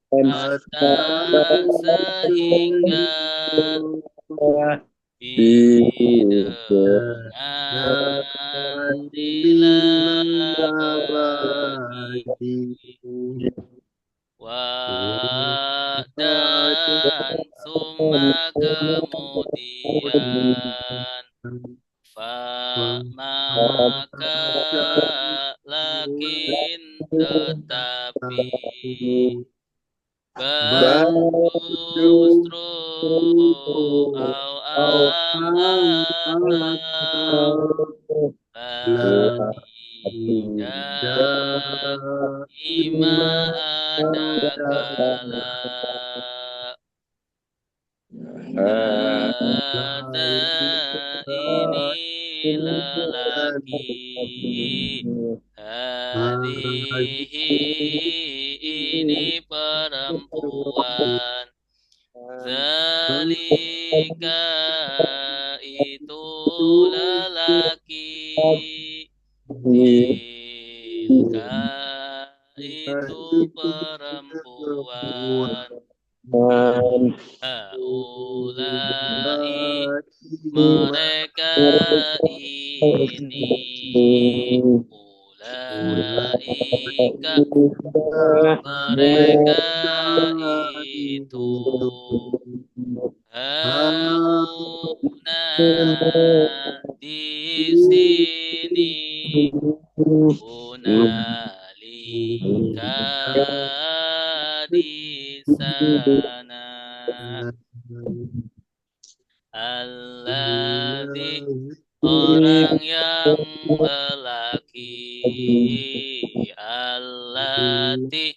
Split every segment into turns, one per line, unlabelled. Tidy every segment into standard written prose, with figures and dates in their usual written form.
hatta sehingga dengan rela bagi dan summa kemudian maka lakin tetapi justru tidak ima ada kala ada ini lelaki hadhihi ini perempuan zalika itu lelaki tilka itu perempuan haulai mereka ini ulaika mereka itu hauna di sini hunalika di sana alladzi orang yang lelaki allati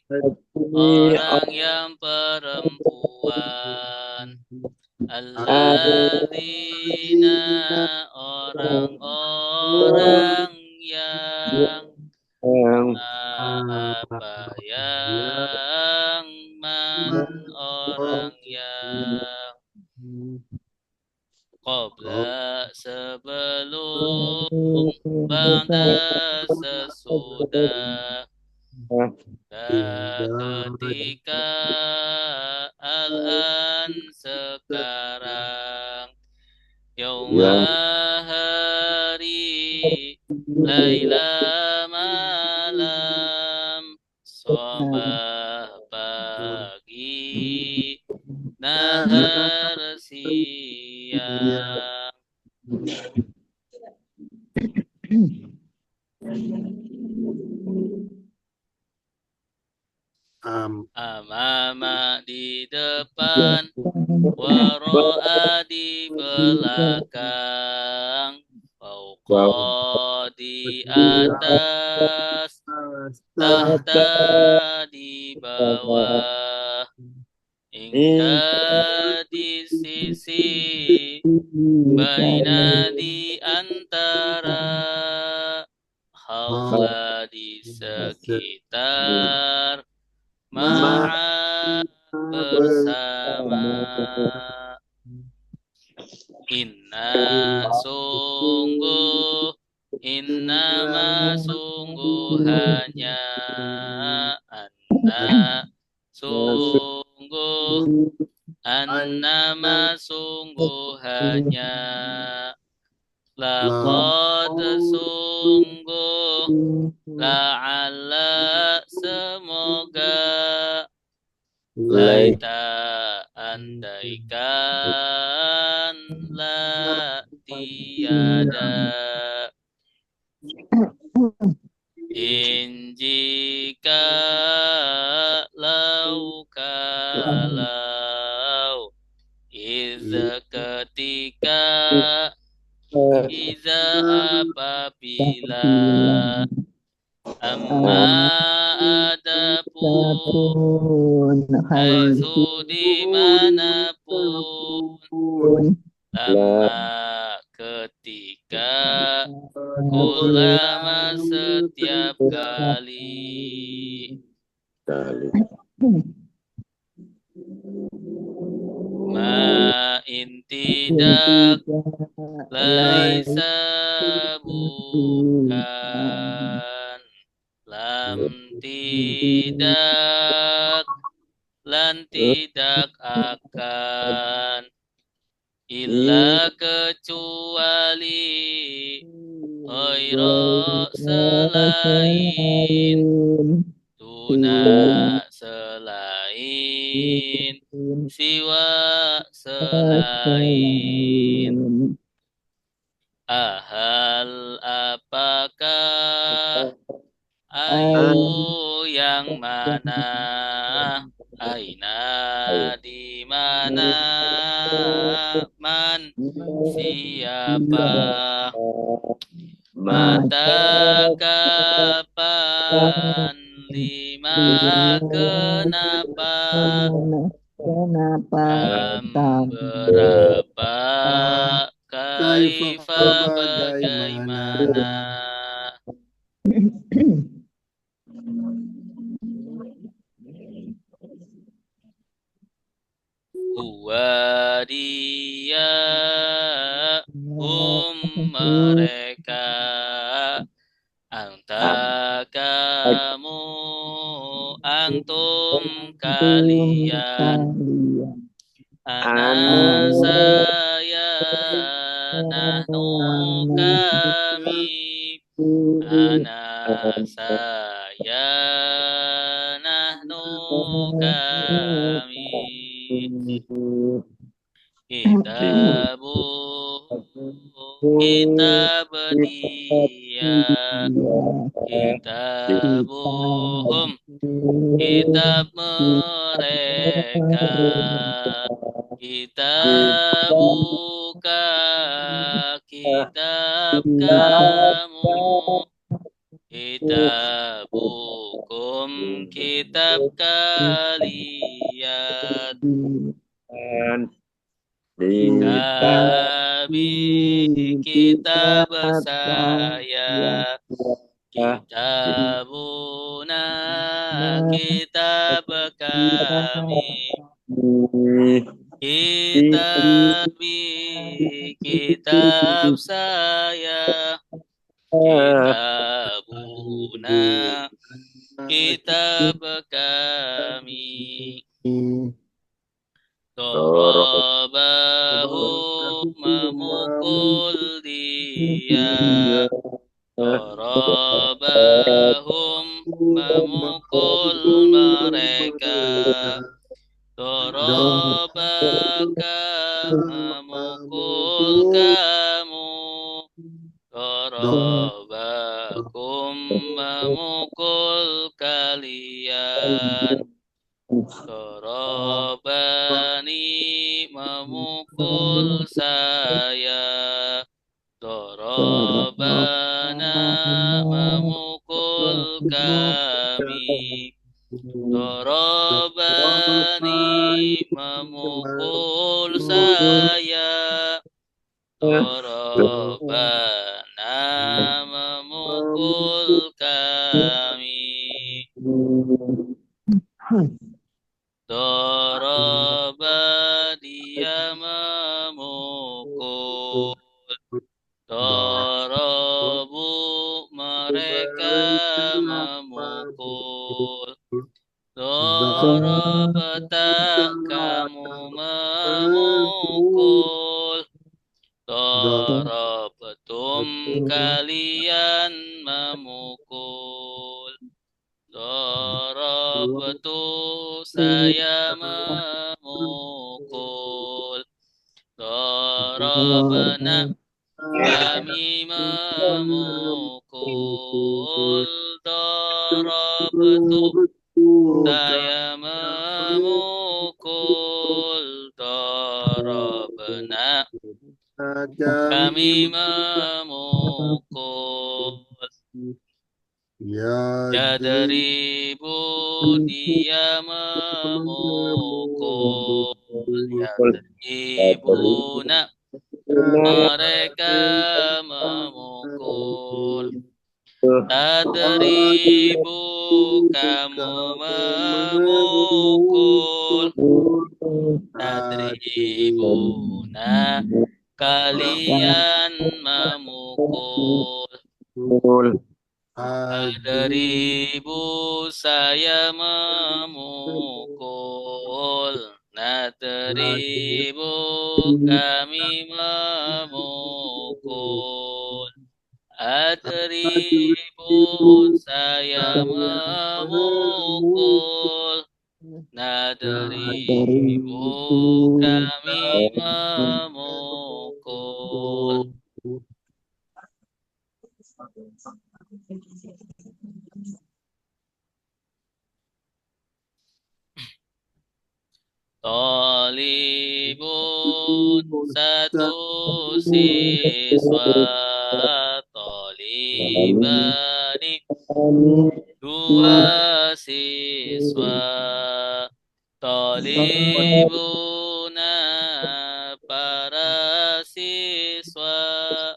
orang yang perempuan alladzina orang-orang yang apa yang orang yang qabla sebelum ba'da sesudah ketika al-an sekarang yauma hari laila malam sobah pagi nahar siang amama di depan waro'a di belakang fauqa di atas tahta di bawah hingga di sisi baina di antara haula di sekitar ma'a bersama sungguh sungguh hanya sungguh sungguh hanya laqad sungguh la'alla semoga laita andaikan la tiada jika kalau ketika iza apabila amma adapun haitsu dimanapun lama ketika ulama setiap kali ma tidak laisa bukan lam tidak lan tidak akan illa kecuali ghaira selain tuna selain siwa selain ahal apakah ayu yang mana aina di mana man siapa mata kapan lima kenapa tam berapa kaifa bagaimana huwa dia mereka anta kamu antum kalian ana saya nahnu kami ana saya nahnu kami kitabu kitab dia kitabuhum kitab mereka kitabuka kitab kamu kitabukum kitab kalian kitabi kitab saya kitabuna kitab kami kitabi kitab saya kitabuna kitab kami darabahu memukul dia darabahum memukul mereka darabaka memukul kamu darabakum memukul kalian darabani memukul saya darabana memukul kami darabani memukul saya darabana memukul kami daraba dia memukul darabu mereka memukul darabata kamu memukul darabatum kalian memukul darabatu saya memukul darabana kami memukul darabatu saya memukul darabana kami memukul yadribu dia memukul yadribuna mereka memukul tadribu kamu memukul tadribuna kalian memukul tadribu saya memukul Seribu kami memukul, seribu saya memukul, seribu kami memukul. Tolibun satu siswa, tolibani dua siswa, tolibuna para siswa,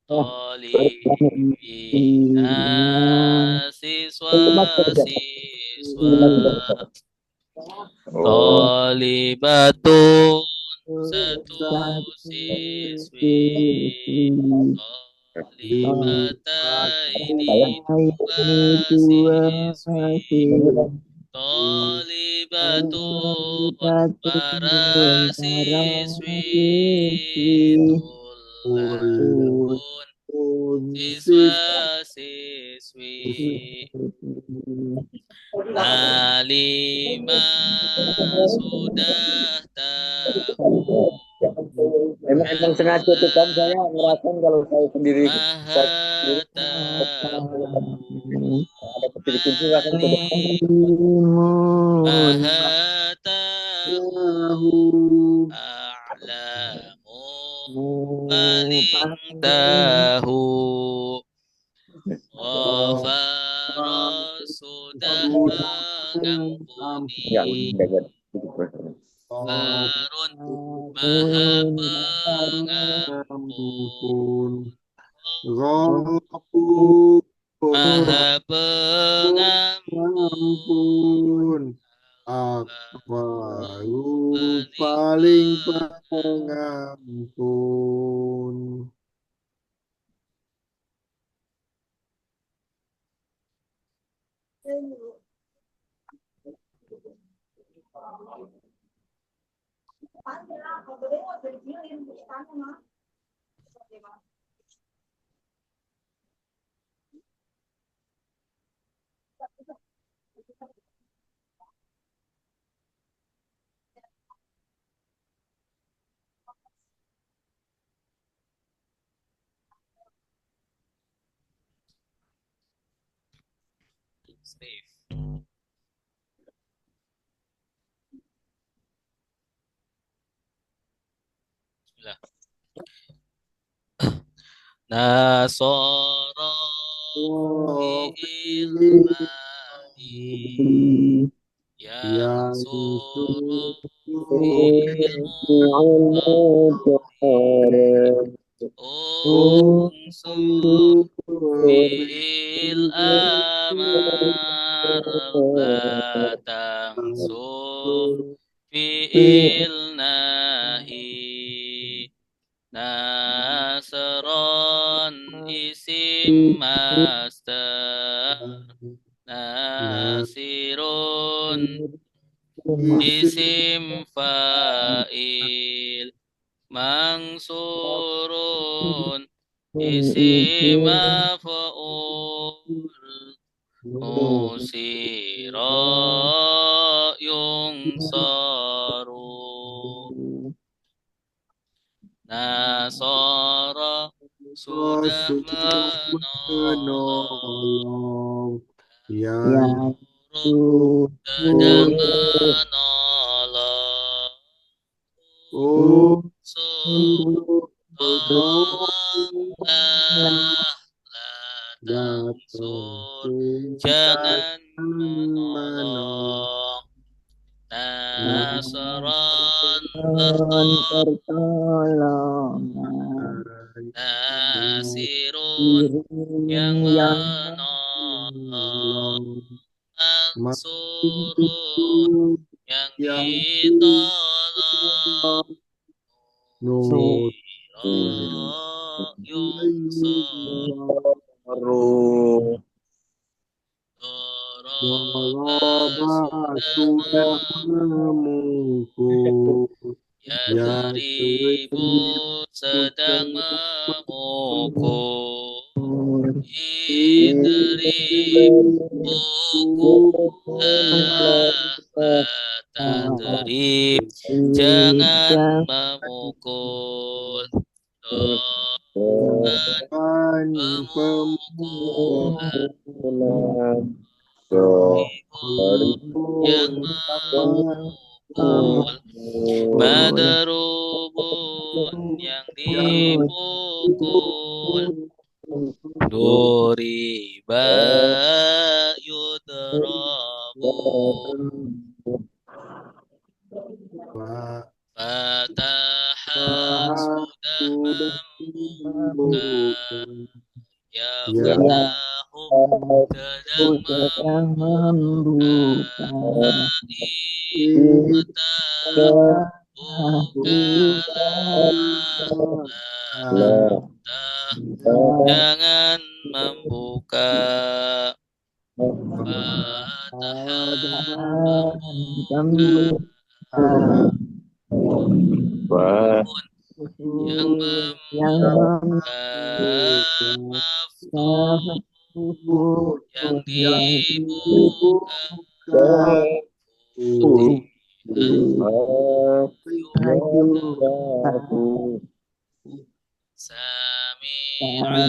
tolibina siswa-siswa. Tolibatun satu siswi, tolibataini dua siswi, tolibatun para siswi, tulabun siswa-siswi. Alima sudah tahu,
Emang sengaja tuh kan saya ngerasain kalau saya sendiri
maha tahu,
ada kecil kunci rasanya tuh.
maha tahu, a'lamu paling tahu, Ghafara sudah mengampuni,
Ya,
Barun maha pengampun, maha pengampun,
Akbaru paling pengampun.
Steve. Bismillah. Nasara ilmani yang suruh unsur fil amar la tangsur fi'il nahi, nasron isim masdar, nasirun isim fa'il, mangsurun isim maf'ul, nusira yungsaru, nasara sudah menolong,
yang
sedang menolong, tolonglah, la tangsur, jangan menolong, nasron pertolongan, nasirun yang menolong, mansurun yang ditolong, nusira yungsar,
Doroba sudah memukul. Ya
Yadribu sedang
sedang
memukul.
memukul.
Idrib pukullah tadrib, jangan memukul.
Kan
Pemukulan yang memukul, madrubun yang dipukul, duriba yudrabu, fataha sudah membuka,
Ya,
yaftahu sedang membuka, iftahu bukalah, jangan membuka, fataha membuka, yang membuka, maftuh yang dibuka, Sami'a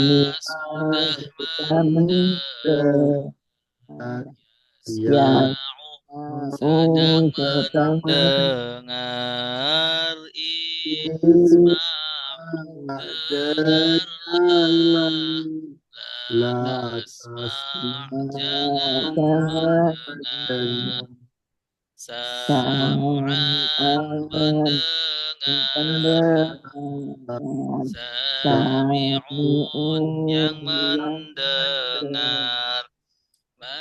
sudah mendengar,
ya,
sedang mendengar, isma'u dengarlah, la tasma' jangan mendengar, sam'an pendengar, sami'un yang mendengar,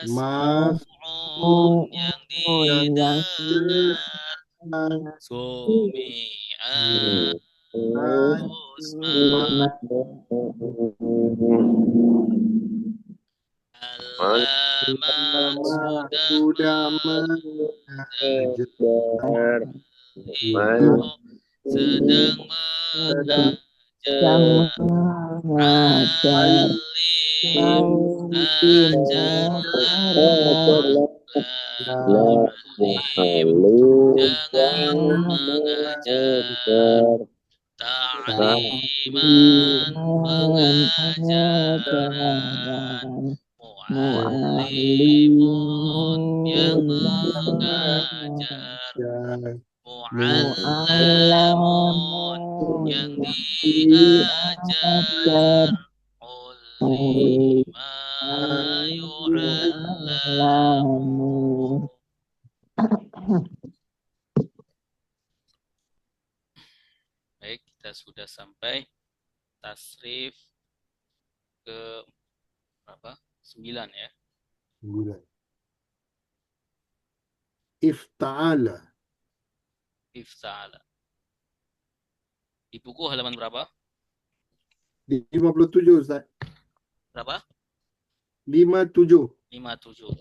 masmu'un yang didengar, sumi'a usma' allama sudah
mengajar.
mengajar, sedang mengajar, alim ajarlah, alim jangan mengajar, ta'liman pengajaran, mu'allimun yang mengajar, mu'allamun yang diajar, ullima yu'allamu. Baik, kita sudah sampai tasrif ke berapa? 9 ya.
Ifta'ala.
Ifta'ala. Di buku halaman berapa?
Di 57, Ustaz.
Berapa?
57.
57.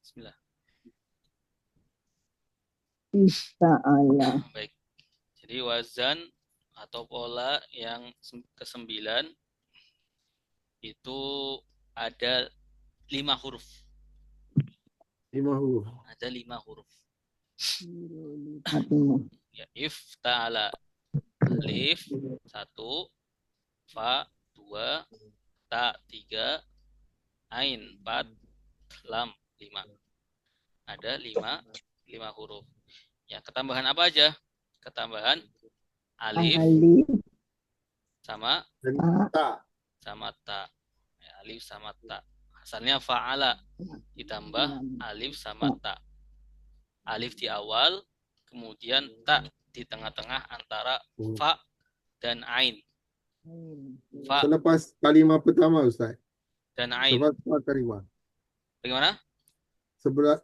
Bismillah.
Ifta'ala.
Baik. Jadi wazan atau pola yang ke-9 itu ada 5 huruf.
5 huruf.
Ada 5 huruf. Ya, ifta'ala. Alif 1, fa 2, ta 3, ain 4, lam 5. Ada 5 huruf. Ya, ketambahan apa aja? Ketambahan alif sama
Ta.
Ya, alif sama ta. Asalnya fa'ala ditambah alif sama ta. Alif di awal, kemudian ta di tengah-tengah antara fa dan ain. Fa
Selepas kalimah pertama, Ustaz.
dan ain.
Selepas fa kalimah.
Bagaimana?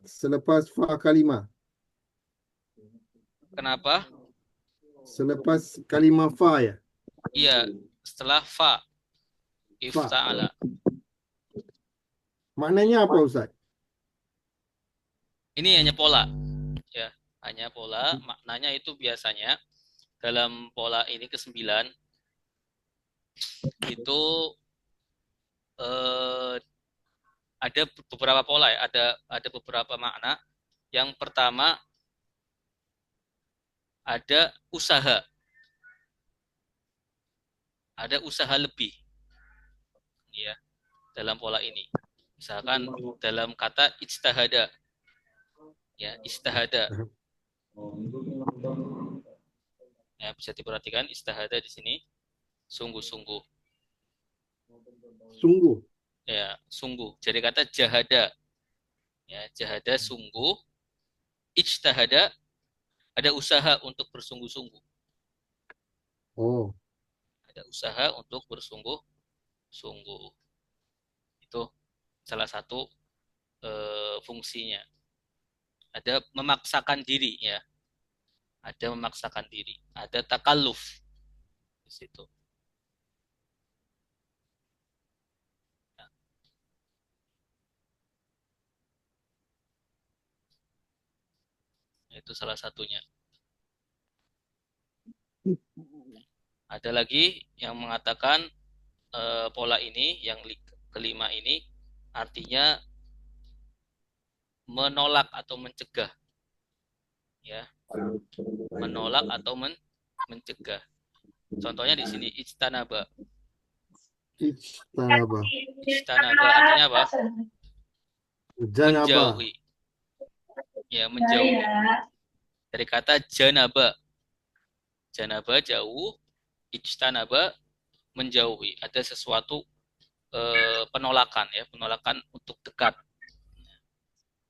Selepas fa kalimah.
Kenapa?
Selepas kalimah fa ya.
Iya, setelah fa. Ifta'ala.
Maknanya apa, Ustaz?
Ini hanya pola. Ya, hanya pola. Maknanya itu biasanya dalam pola ini ke-9 itu ada beberapa pola ya, ada beberapa makna. Yang pertama ada usaha. Ada usaha lebih. Ya, dalam pola ini. Misalkan dalam kata ijtihada. Ya, ijtihada. Ya, bisa diperhatikan ijtihada di sini sungguh-sungguh.
Sungguh.
Ya, sungguh. Jadi kata jahada. Ya, jahada sungguh. Ijtihada ada usaha untuk bersungguh-sungguh.
Oh.
Ada usaha untuk bersungguh-sungguh. Itu salah satu fungsinya. Ada memaksakan diri ya. Ada memaksakan diri. Ada takalluf di situ. Itu salah satunya. Ada lagi yang mengatakan pola ini, yang kelima ini, artinya menolak atau mencegah. Ya, menolak atau mencegah. Contohnya di sini ijtanaba.
Ijtanaba.
Ijtanaba artinya apa?
Janaba.
Menjauhi. Ya, menjauhi. Dari kata janaba. Janaba jauh, ijtanaba menjauhi. Ada sesuatu penolakan ya, penolakan untuk dekat.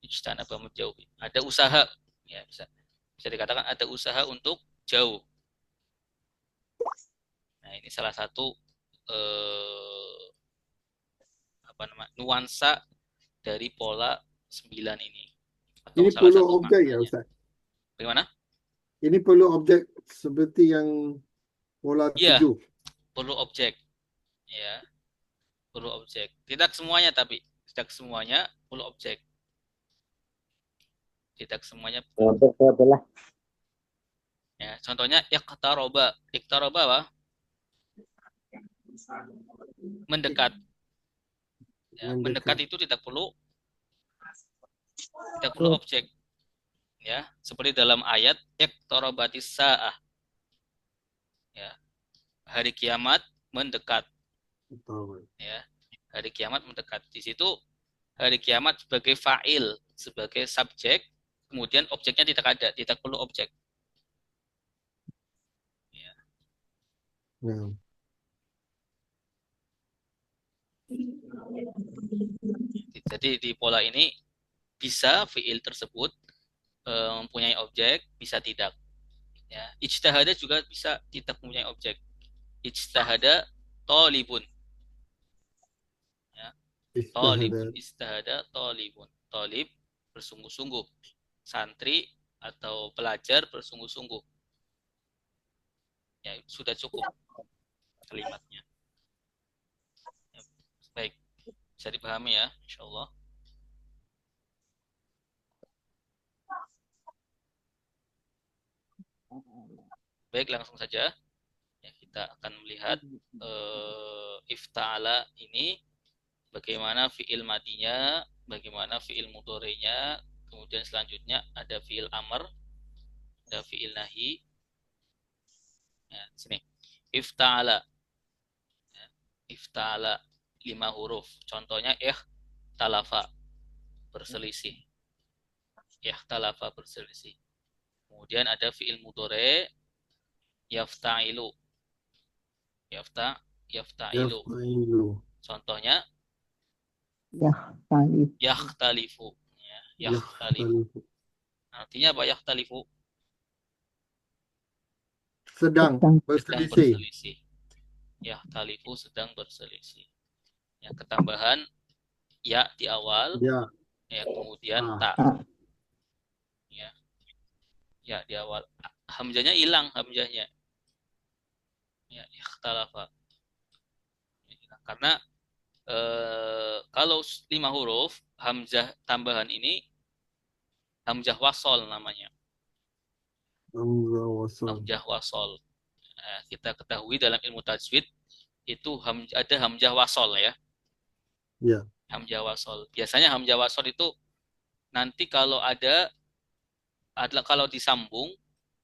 Ijtanaba menjauhi. Ada usaha ya, bisa dikatakan ada usaha untuk jauh. Nah, ini salah satu nuansa dari pola 9 ini. Atau
Ini
salah
perlu
satu
objek
maknanya.
ya, Ustaz?
Bagaimana?
Ini perlu objek seperti yang pola
Iya,
7.
perlu objek. Ya, perlu objek. Tidak semuanya tapi tidak semuanya perlu objek. Tidak semuanya.
Betul.
Ya, contohnya iqtaroba. Iqtaroba apa? Mendekat. Ya, mendekat itu tidak perlu objek. Ya, seperti dalam ayat iqtarabatis saah. Ya, hari kiamat mendekat. Ya, hari kiamat mendekat. Di situ hari kiamat sebagai fa'il, sebagai subjek, kemudian objeknya tidak ada, tidak perlu objek. Ya. Jadi di pola ini bisa fi'il tersebut mempunyai objek, bisa tidak. Ya, ijtihada juga bisa tidak mempunyai objek. Ijtihada tolibun. Ya. Tolibun, ijtihada tolibun. Tolib bersungguh-sungguh. Santri atau pelajar bersungguh-sungguh. Ya, sudah cukup kalimatnya. Ya, baik, bisa dipahami ya, insyaallah. Baik, langsung saja. Ya, kita akan melihat ifta'ala ini bagaimana fi'il madinya, bagaimana fi'il mudhari'nya, kemudian selanjutnya ada fi'il amr, ada fi'il nahi. Ya, sini. Ifta'ala. Ya, ifta'ala 5 huruf. Contohnya ikhtalafa, berselisih. Ikhtalafa berselisih. Kemudian ada fi'il mudhari' yafta'ilu. Yafta'ilu. Contohnya yakhtalifu. Ya, yakhtalifu. Artinya apa yakhtalifu?
sedang
sedang
berselisih.
berselisih. Yahtalifu sedang berselisih. Ya, ketambahan ya di awal,
Ya.
ya kemudian
Ah.
tak. Ya, ya di awal. Hamzahnya hilang hamzahnya. Ya, ikhtalafa. Karena kalau 5 huruf hamzah tambahan ini hamzah wasol namanya.
Hamzah wasal.
Hamzah wasol. Nah, kita ketahui dalam ilmu tajwid itu ada hamzah wasol ya.
Ya.
Hamzah wasol. Biasanya hamzah wasol itu nanti kalau adalah kalau disambung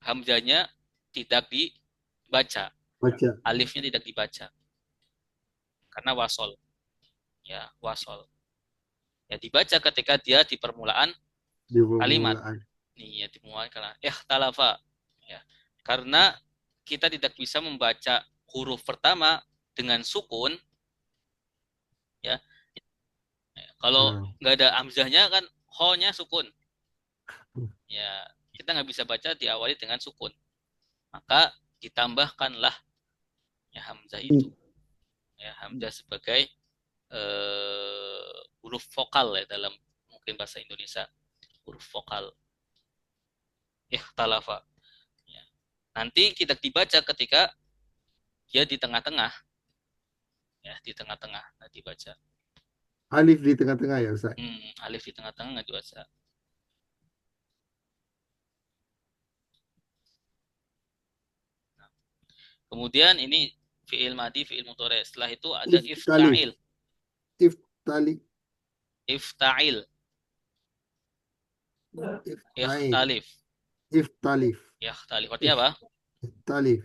hamzahnya tidak dibaca.
Baca.
Alifnya tidak dibaca. Karena wasol. Ya, wasol. Ya dibaca ketika dia di permulaan
Di
kalimat.
permulaan.
Nih, ya di permulaan kalimat. Ikhtalafa. Ya. Karena kita tidak bisa membaca huruf pertama dengan sukun. Ya. Kalau nggak ada hamzahnya kan ho-nya sukun. Ya, kita nggak bisa baca diawali dengan sukun. Maka ditambahkanlah ya hamzah itu. Ya, hamzah sebagai huruf vokal ya dalam mungkin bahasa Indonesia, huruf vokal. Ikhtalafa. Ya. Nanti tidak dibaca ketika dia di tengah-tengah. Ya, di tengah-tengah nggak dibaca.
Alif di tengah-tengah ya Ustaz?
Alif di tengah-tengah nggak dibaca. Nah, kemudian ini fi'il madi, fi'il mudhari. Setelah itu ada ifta'il.
Iftali.
Ifta'il. Ikhtalif.
Iftalif.
Ikhtalif. Artinya apa?
Iftalif.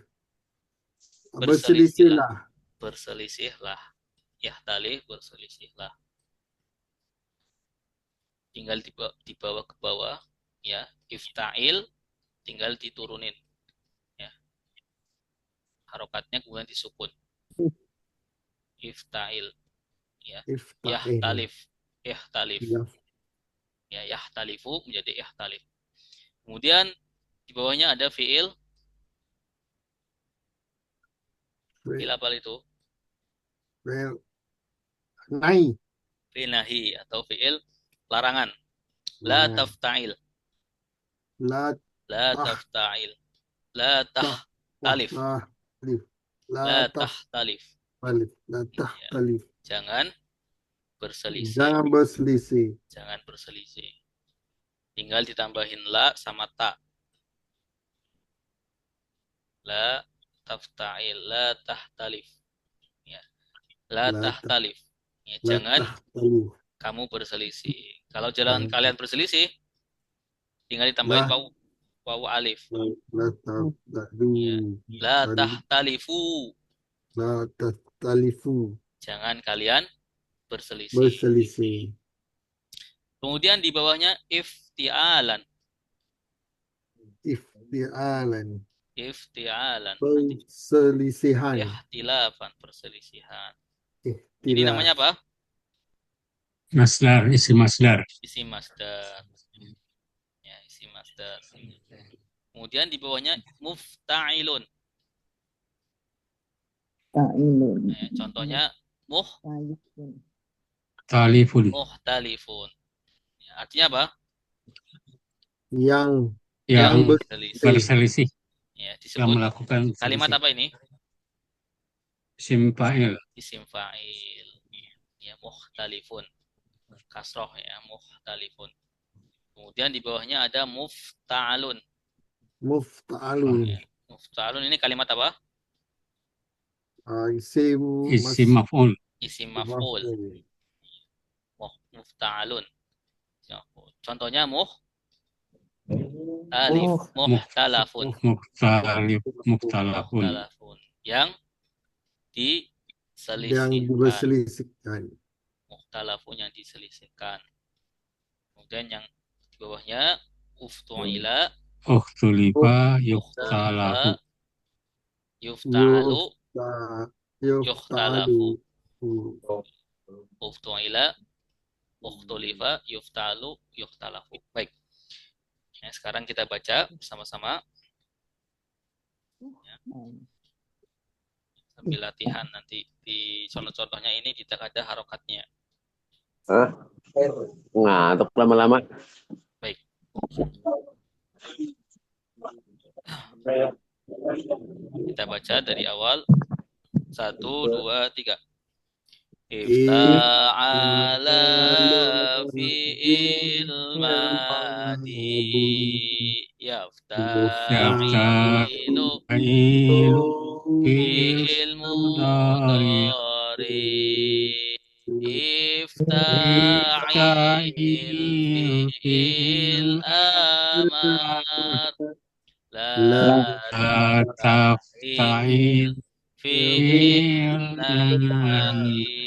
Berselisihlah. Berselisihlah. Ikhtalif, berselisihlah. Tinggal dibawa ke bawah. Ya, ifta'il tinggal diturunin. Ya. Harokatnya kemudian disukun. Ifta'il. Ya. Yahtalif. Yahtalif. Ya, yahtalifu menjadi yahtalif. Kemudian di bawahnya ada fi'il. Fi'il apa itu?
Fi'il nahi.
Fi'il nahi atau fi'il larangan. La tafta'il.
La
tafta'il. La tahtalif. La tahtalif.
La tahtalif.
Jangan berselisih.
Jangan berselisih.
Jangan berselisih. Tinggal ditambahin la sama ta. La tafta'il, la tahtalif. Ya. La tahtalif. Ya, jangan kamu berselisih. Kalau jalan kalian berselisih, tinggal ditambahin wawu alif. Ya. La tahtalifu.
La tahtalifu.
Jangan kalian berselisih. Kemudian di bawahnya iftialan.
Iftialan.
Iftialan.
Perselisihan.
Ihtilafan, perselisihan.
Ihtilaf.
Ini namanya apa?
Masdar, isim masdar.
Isim masdar. Ya, isim masdar. Kemudian di bawahnya mufta'ilun. Ya, contohnya
Talifun.
muhtalifun. Ya, artinya apa?
Yang
berselisih.
Ya, disebut
yang melakukan
kalimat apa ini?
Isim fa'il.
Isim fa'il. Ya, muhtalifun. Kasroh ya, muhtalifun. Kemudian di bawahnya ada mufta'alun.
Mufta'alun.
Ya, mufta'alun ini kalimat apa?
Isim maf'ul.
Isim maf'ul. Mufta'alun. Contohnya muhtalafun.
Muhtalafun.
Yang diselisihkan. Muhtalafun yang diselisihkan. Kemudian yang di bawahnya uftu'ila.
Ukhtulifa yukhtalahu.
Yufta'alu. Yukhtalafu. Uftu'ila. Ukhtulifa. Yufta'alu. Yukhtalafu. Baik. Ya, sekarang kita baca bersama-sama. Ya. Sambil latihan nanti di contoh-contohnya ini tidak ada harokatnya.
Ngantuk lama-lama.
Baik. Kita baca dari awal. 1, 2, 3. Ifta'ala fi'il madi yafta'ilu fi'il mudhari ifta'il fi'il amar la tafta'il fi'il nahi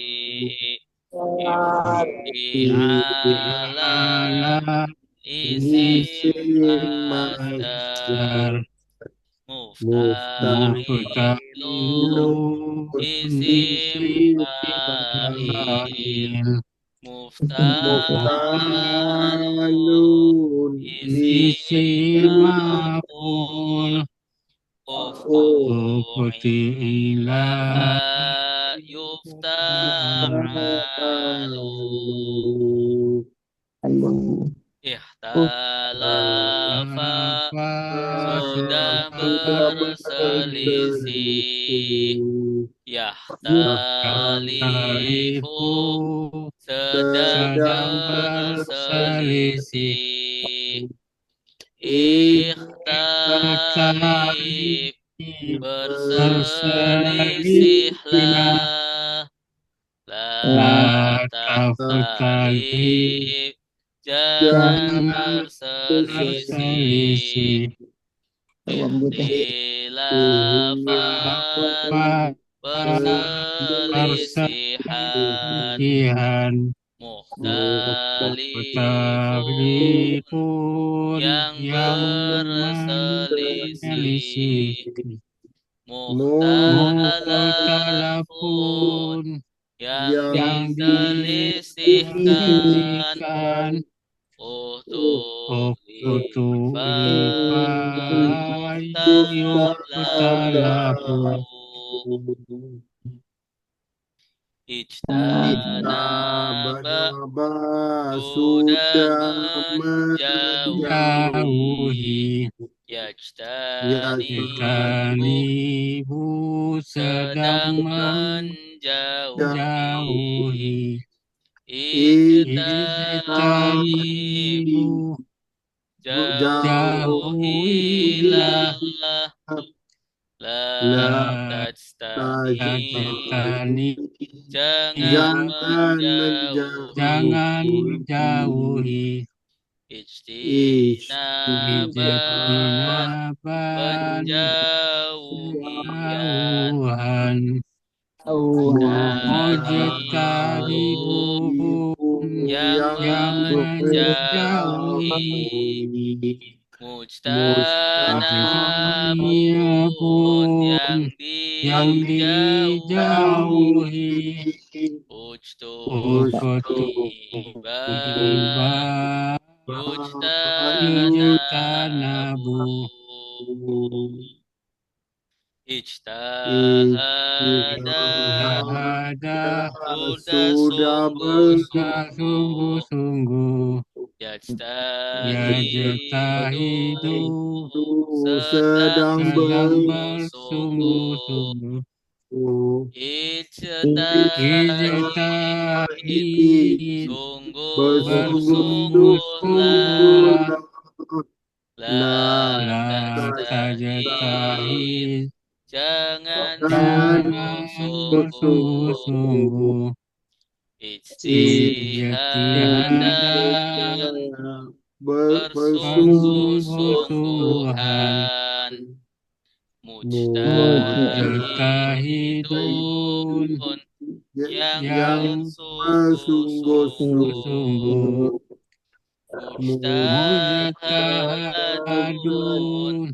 ifti'ala isim masdar mufta'ilu isim fa'il mufta'alun isim maf'ul uftu'ila yufta'alu ihtalafa sudah berselisih yahtalifu sedang berselisih ikhtalif berselisihlah la taftalif jangan berselisih ikhtilafan perselisihan mukhtalifun yang berselisih mukhtalafun yang diselisihkan Ijtanaba sudah menjauhi Yajtanibu sedang menjauhi Ijtanibu jauhilah la tajtani jangan menjauhi ijtinaban penjauhan mujtanibun yang menjauhi mujtanabun yang dijauhi ujtuba yujtanabu ijtahada sudah sungguh-sungguh yajtahidu sedang bersungguh-sungguh ijtahid bersungguh-sungguhlah la tajtahid jangan bersungguh-sungguh ijtihadan bersungguh-sungguhan mujtahidun yang bersungguh-sungguh mujtahadun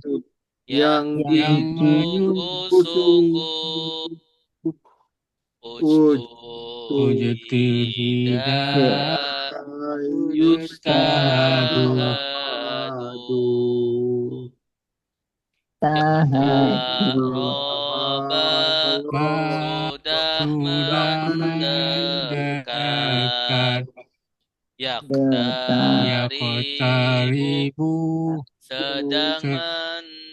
yang menyungguh-sungguh ujtihida yujtahadu Iqtaraba sudah mendekat. Yaqtaribu sedang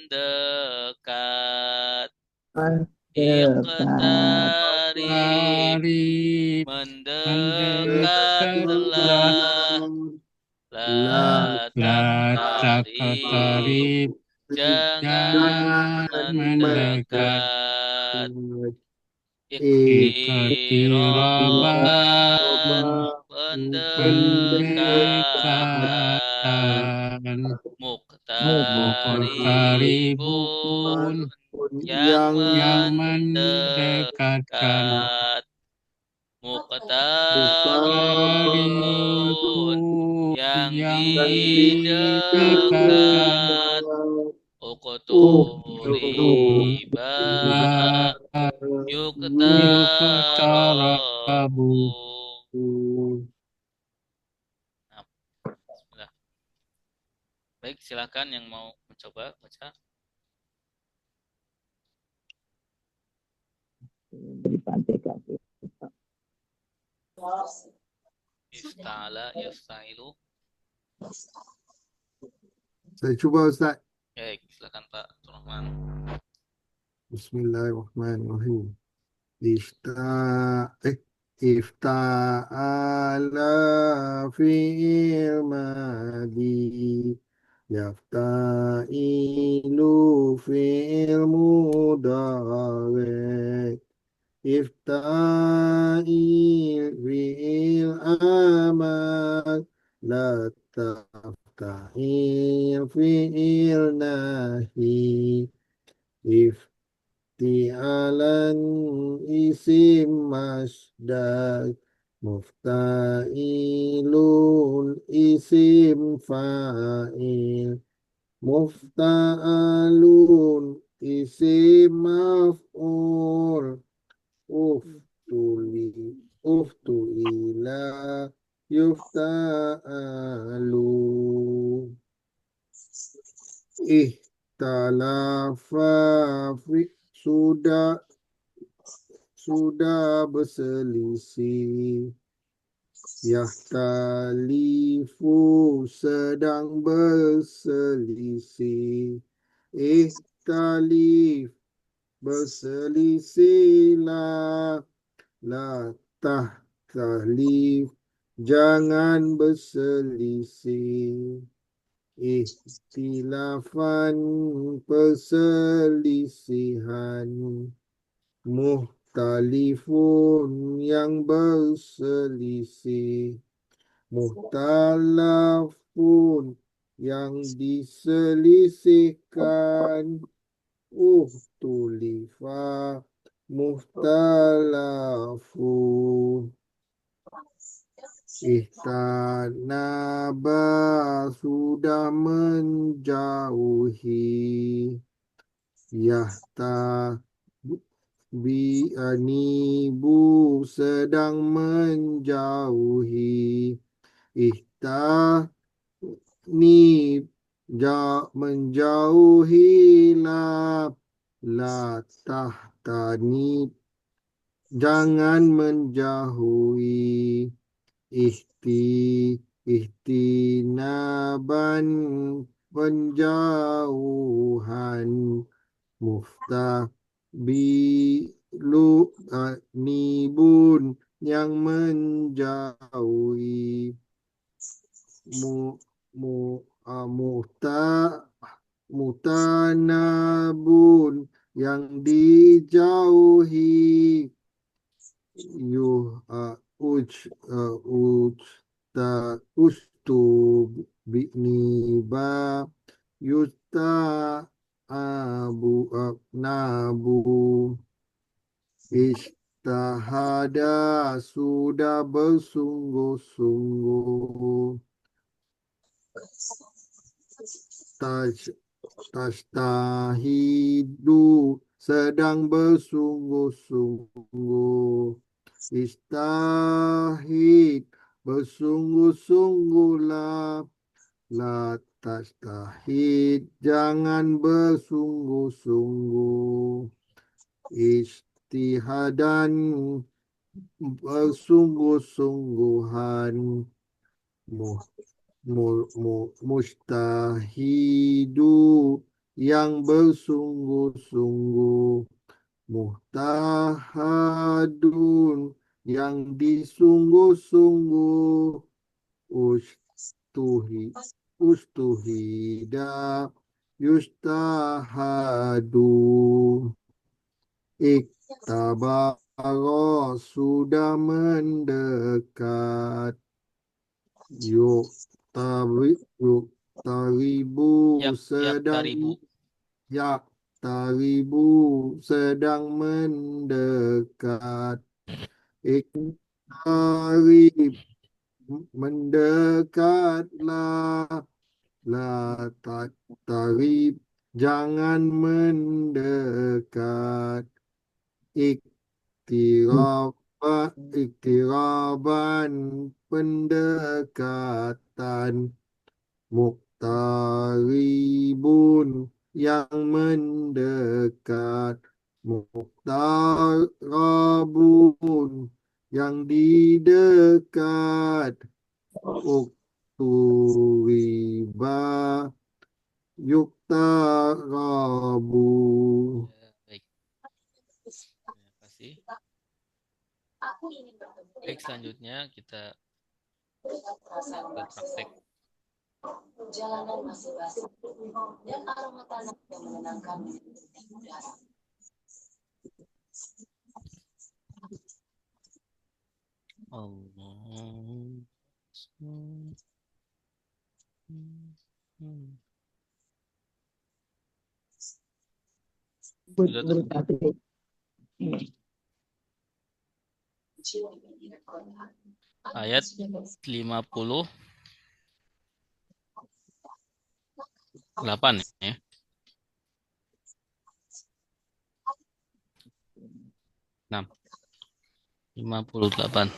mendekat. Iqtarib mendekatlah. La taqtarib jangan mendekat. Iqtiraba pendekatan. Muqtaribun yang mendekatkan. Muqtaribun yang didekatkan. Uqturiba yuqtarabu. Nah, bismillah. Baik, silakan yang mau mencoba baca. Iftala, yaftailu.
Saya cuba, Ustaz.
Baik, silakan Pak Rahman.
Bismillahirrahmanirrahim. Ifta'ala fi'il madi. Yafta'ilu fi'il mudhari. Ifta'il fi'il amal. La tafta'il fi'il nahi. Ifti'alan isim masdar. Mufta'ilun isim fa'il. Mufta'alun isim maf'ul. Uftu'ila yufta'alu. Ihtalafa sudah berselisih. Yahtalifu sedang berselisih. Ihtalif berselisihlah. La tahtalif jangan berselisih. Ikhtilafan perselisihan. Muhtalifun yang berselisih. Muhtalafun yang diselisihkan. Uhtulifa muhtalafu. Ihtanaba sudah menjauhi. Bi'anibu sedang menjauhi. Ihtanib menjauhilah. La tahtanib jangan menjauhi. Ihtinaban penjauhan. Nibun yang menjauhi. Mutanabun yang dijauhi. Bi'niba yusta nabu. Istahada sudah bersungguh-sungguh. Tajtahidu sedang bersungguh-sungguh. Istahid bersungguh-sungguhlah. La tajtahid, jangan bersungguh-sungguh. Ijtihadan, bersungguh-sungguhan. Mustahidu, yang bersungguh-sungguh. Muhtahadun, yang disungguh-sungguh. Ustuhida, yustahadu. Iktabara, sudah mendekat. Yuktaribu, sedang sedang mendekat. Iktarib, mendekatlah. La taktarib, jangan mendekat. Iktiraban, pendekatan. Muqtaribun, yang mendekat. Muqtarabun, yang didekat. Ukturiba, yuktarabu.
Baik. Terima kasih. Baik, selanjutnya kita ke praktek.
Jalanan masih basah dan aroma tanah yang menenangkan di udara.
Allah. Ayat 58 ya. 58.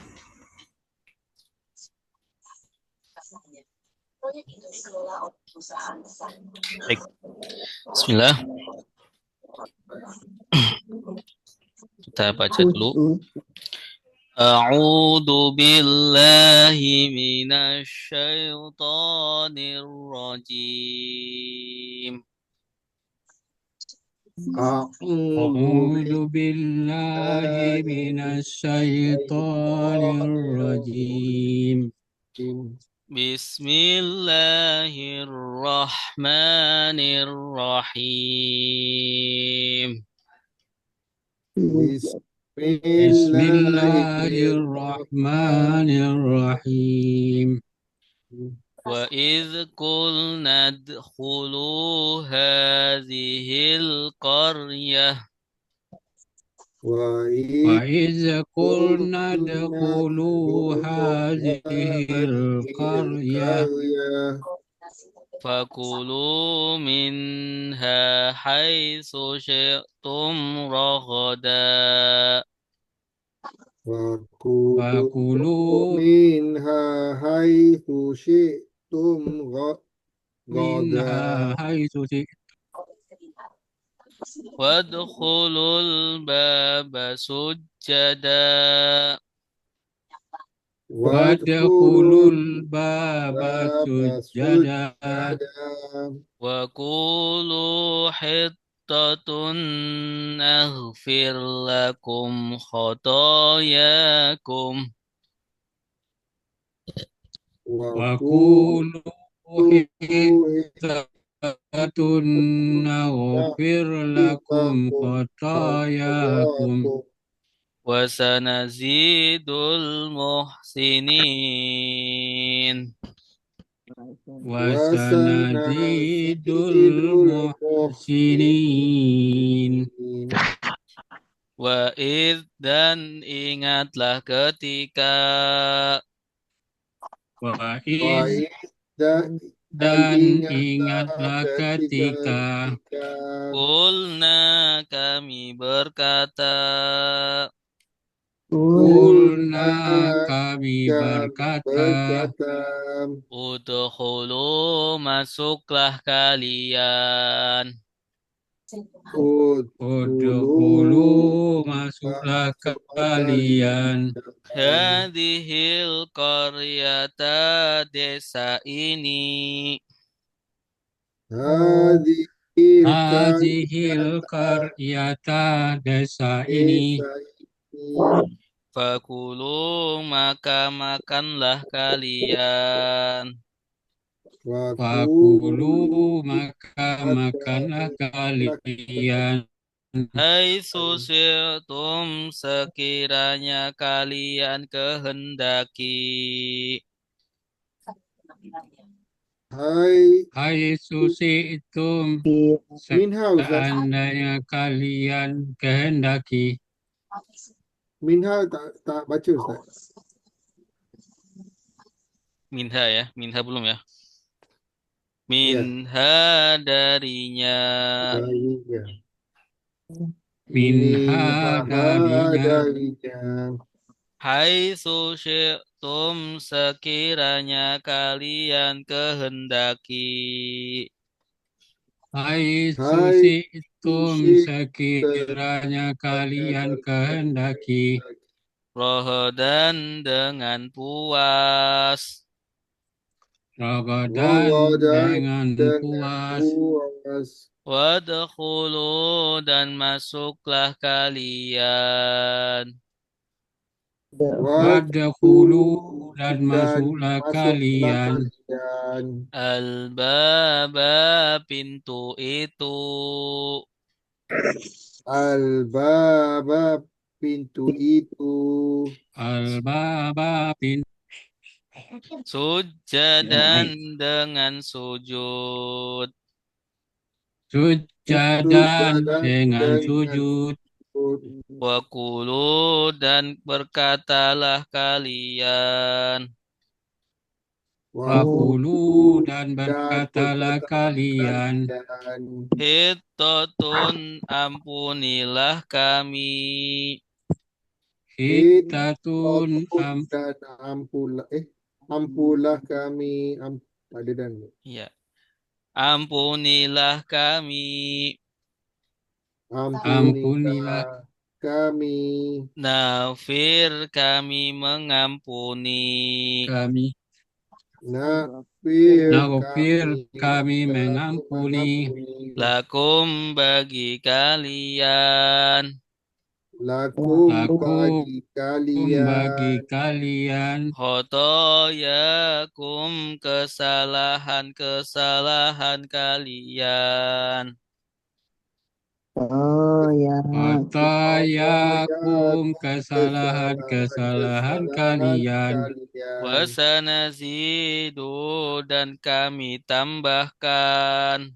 Baik. Bismillah. Kita baca dulu. A'udzu billahi minasy syaithanir rajim.
A'udzu billahi minasyaitonir rajim.
Bismillahirrahmanirrahim.
Bismillahirrahmanirrahim.
Wa idh qulna adkhulu hadhil qaryah.
Wa idh qulna adkhulu hadhil qaryah.
Fakulu minha haitsu syi'tum raghada.
Fakulu minha haitsu syi'tum
Minha haitsu
Wadkhulul baba sujjada.
Wadkhulul baba sujjada.
Wa qulu hittatun naghfir lakum khotoyakum.
Wa qulu hittatun naghfir lakum khotoyakum.
Wa sanazidul muhsinin.
Wa sanazidul muhsinin.
Wa idh, dan ingatlah ketika.
Wa idh, dan ingatlah ketika.
Qulna, kami berkata.
Qulna, kami berkata,
Udkhulu masuklah kalian.
Udkhulu masuklah kalian.
Hadhil qaryata desa ini.
Hadhil qaryata desa ini.
Fakulu maka makanlah kalian.
Fakulu maka makanlah kalian.
Hai susitum sekiranya kalian kehendaki.
Hai susi itu seandainya kalian kehendaki.
Minha tak baca Ustaz.
Minha ya, minha belum ya. Minha darinya.
Minha darinya.
Hai syi'tum sekiranya kalian kehendaki.
Hai susitum sekiranya kalian kehendaki.
Rohodan dengan puas.
Ragadan dengan puas.
Wadkhulu dan masuklah kalian.
Wadkhulu dan masuklah kalian.
Al-baba pintu itu.
Al-baba pintu itu.
Al-baba pintu.
Sujadan dengan sujud.
Sujadan dengan sujud.
Wakulu dan berkatalah kalian.
Wakulu dan berkatalah kalian.
Hitotun ampunilah kami.
Hittatun
ampulah kami. Ada dan.
Ya. Ampunilah kami.
Ampunilah
kami.
Nafir kami mengampuni.
kami.
Nafir
kami mengampuni.
Lakum bagi kalian.
Lakum bagi kalian.
Khotoyakum kesalahan kalian.
Khotoyakum kesalahan kalian.
Wasanazidu dan kami tambahkan.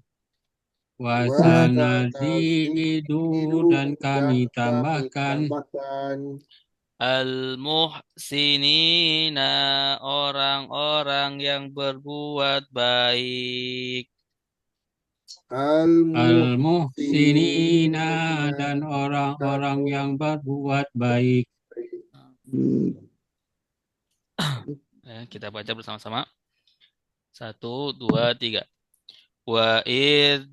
Wasanazidu dan kami tambahkan.
Al-muhsinina orang-orang yang berbuat baik.
Al-muhsinina dan orang-orang yang berbuat baik.
Kita baca bersama-sama. 1, 2, 3. Wa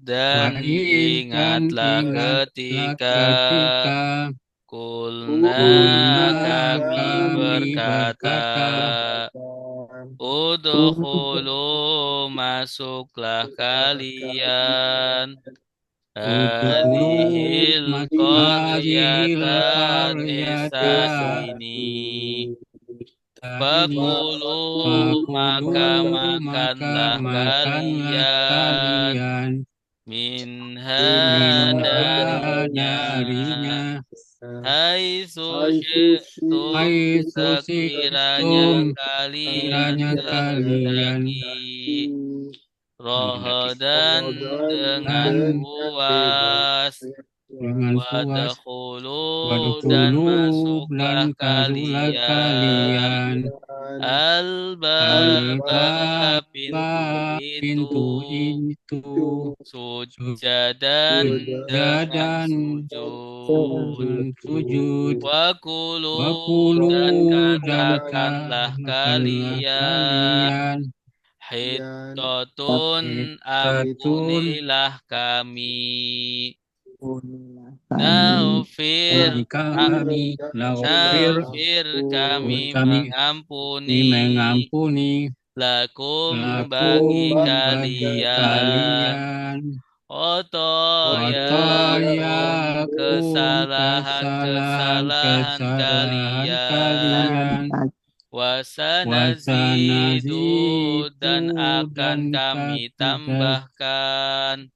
dan ingatlah ketika kulna kami berkata, Udkhulu masuklah kalian. Hadhil qaryata desa ini. Fakulu maka makanlah kalian. Minha darinya. Hai syi'tum sekiranya kalian kehendaki. Rohodan dengan puas.
dengan puas.
Wadkhulu dan masuklah kalian al-baba pintu
Pintu itu
sujadan dengan
sujadan
sujud.
sujud.
Wakulu
Wakulu
dan
dan
katakanlah
katakanlah
kalian
kalian
Hitotun
Hitotun
ampunilah kami
kami
Naufir
bagi kami laufir
Naufir kami
kami
mengampuni
mengampuni
Lakum bagi kalian
kalian
Khotoyakum kesalahan-kesalahan kalian Wasanazidu dan akan kami tambahkan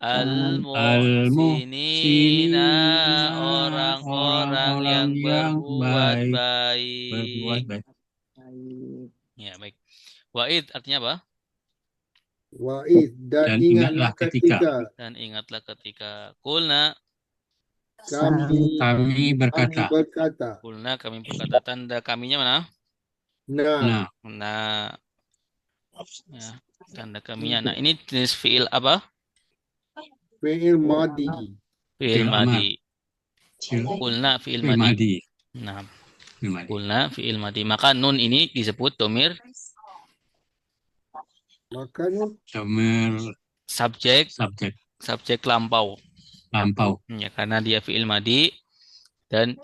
Al-muhsinina orang-orang yang berbuat baik. Ya, baik. Wa'id artinya apa?
Wa'id dan ingatlah ketika
Dan ingatlah ketika Kulna
kami berkata.
Kulna kami berkata. Tanda kaminya mana?
Nah,
Nah, ya, tanda kaminya. Nah, ini jenis fiil apa?
fi'il madi.
Fiil madi. Kulna fiil madi. Nah, kulna fiil madi. Maka nun ini disebut domir.
Maka nun
Domir
Subjek lampau. Ya, karena dia fiil madi dan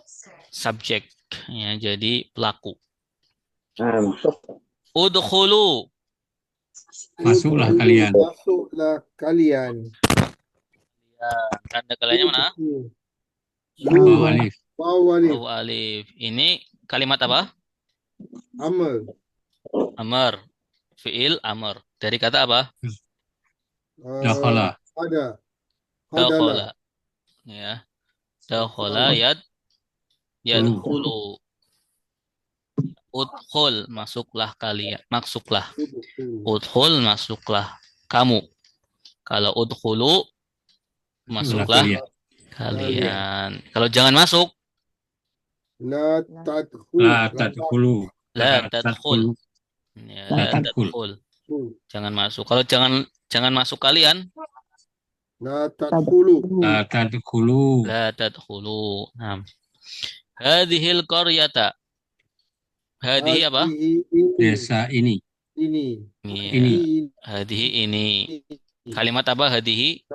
subjek. Ya, jadi pelaku. Udkhulu.
Masuklah
kalian.
Ya, tanda kaliannya mana?
Waw
alif. Ini kalimat apa? Amr. Fiil amr. Dari kata apa?
Dakhala.
Dakhala. Ya. Dakhala yadkhulu. Udkhul, masuklah kalian. Udkhul, masuklah kamu. Kalau udkhulu, masuklah kalian. Kalau jangan masuk,
La tadkhulu.
La tadkhul. Ya, la tadkhul. Jangan masuk. Kalau jangan masuk kalian,
La tadkhulu.
La tadkhulu. Nah. Hadhil qaryata. Hadhihi apa?
Desa ini.
Ini. Hadhihi ini. Kalimat apa hadhihi?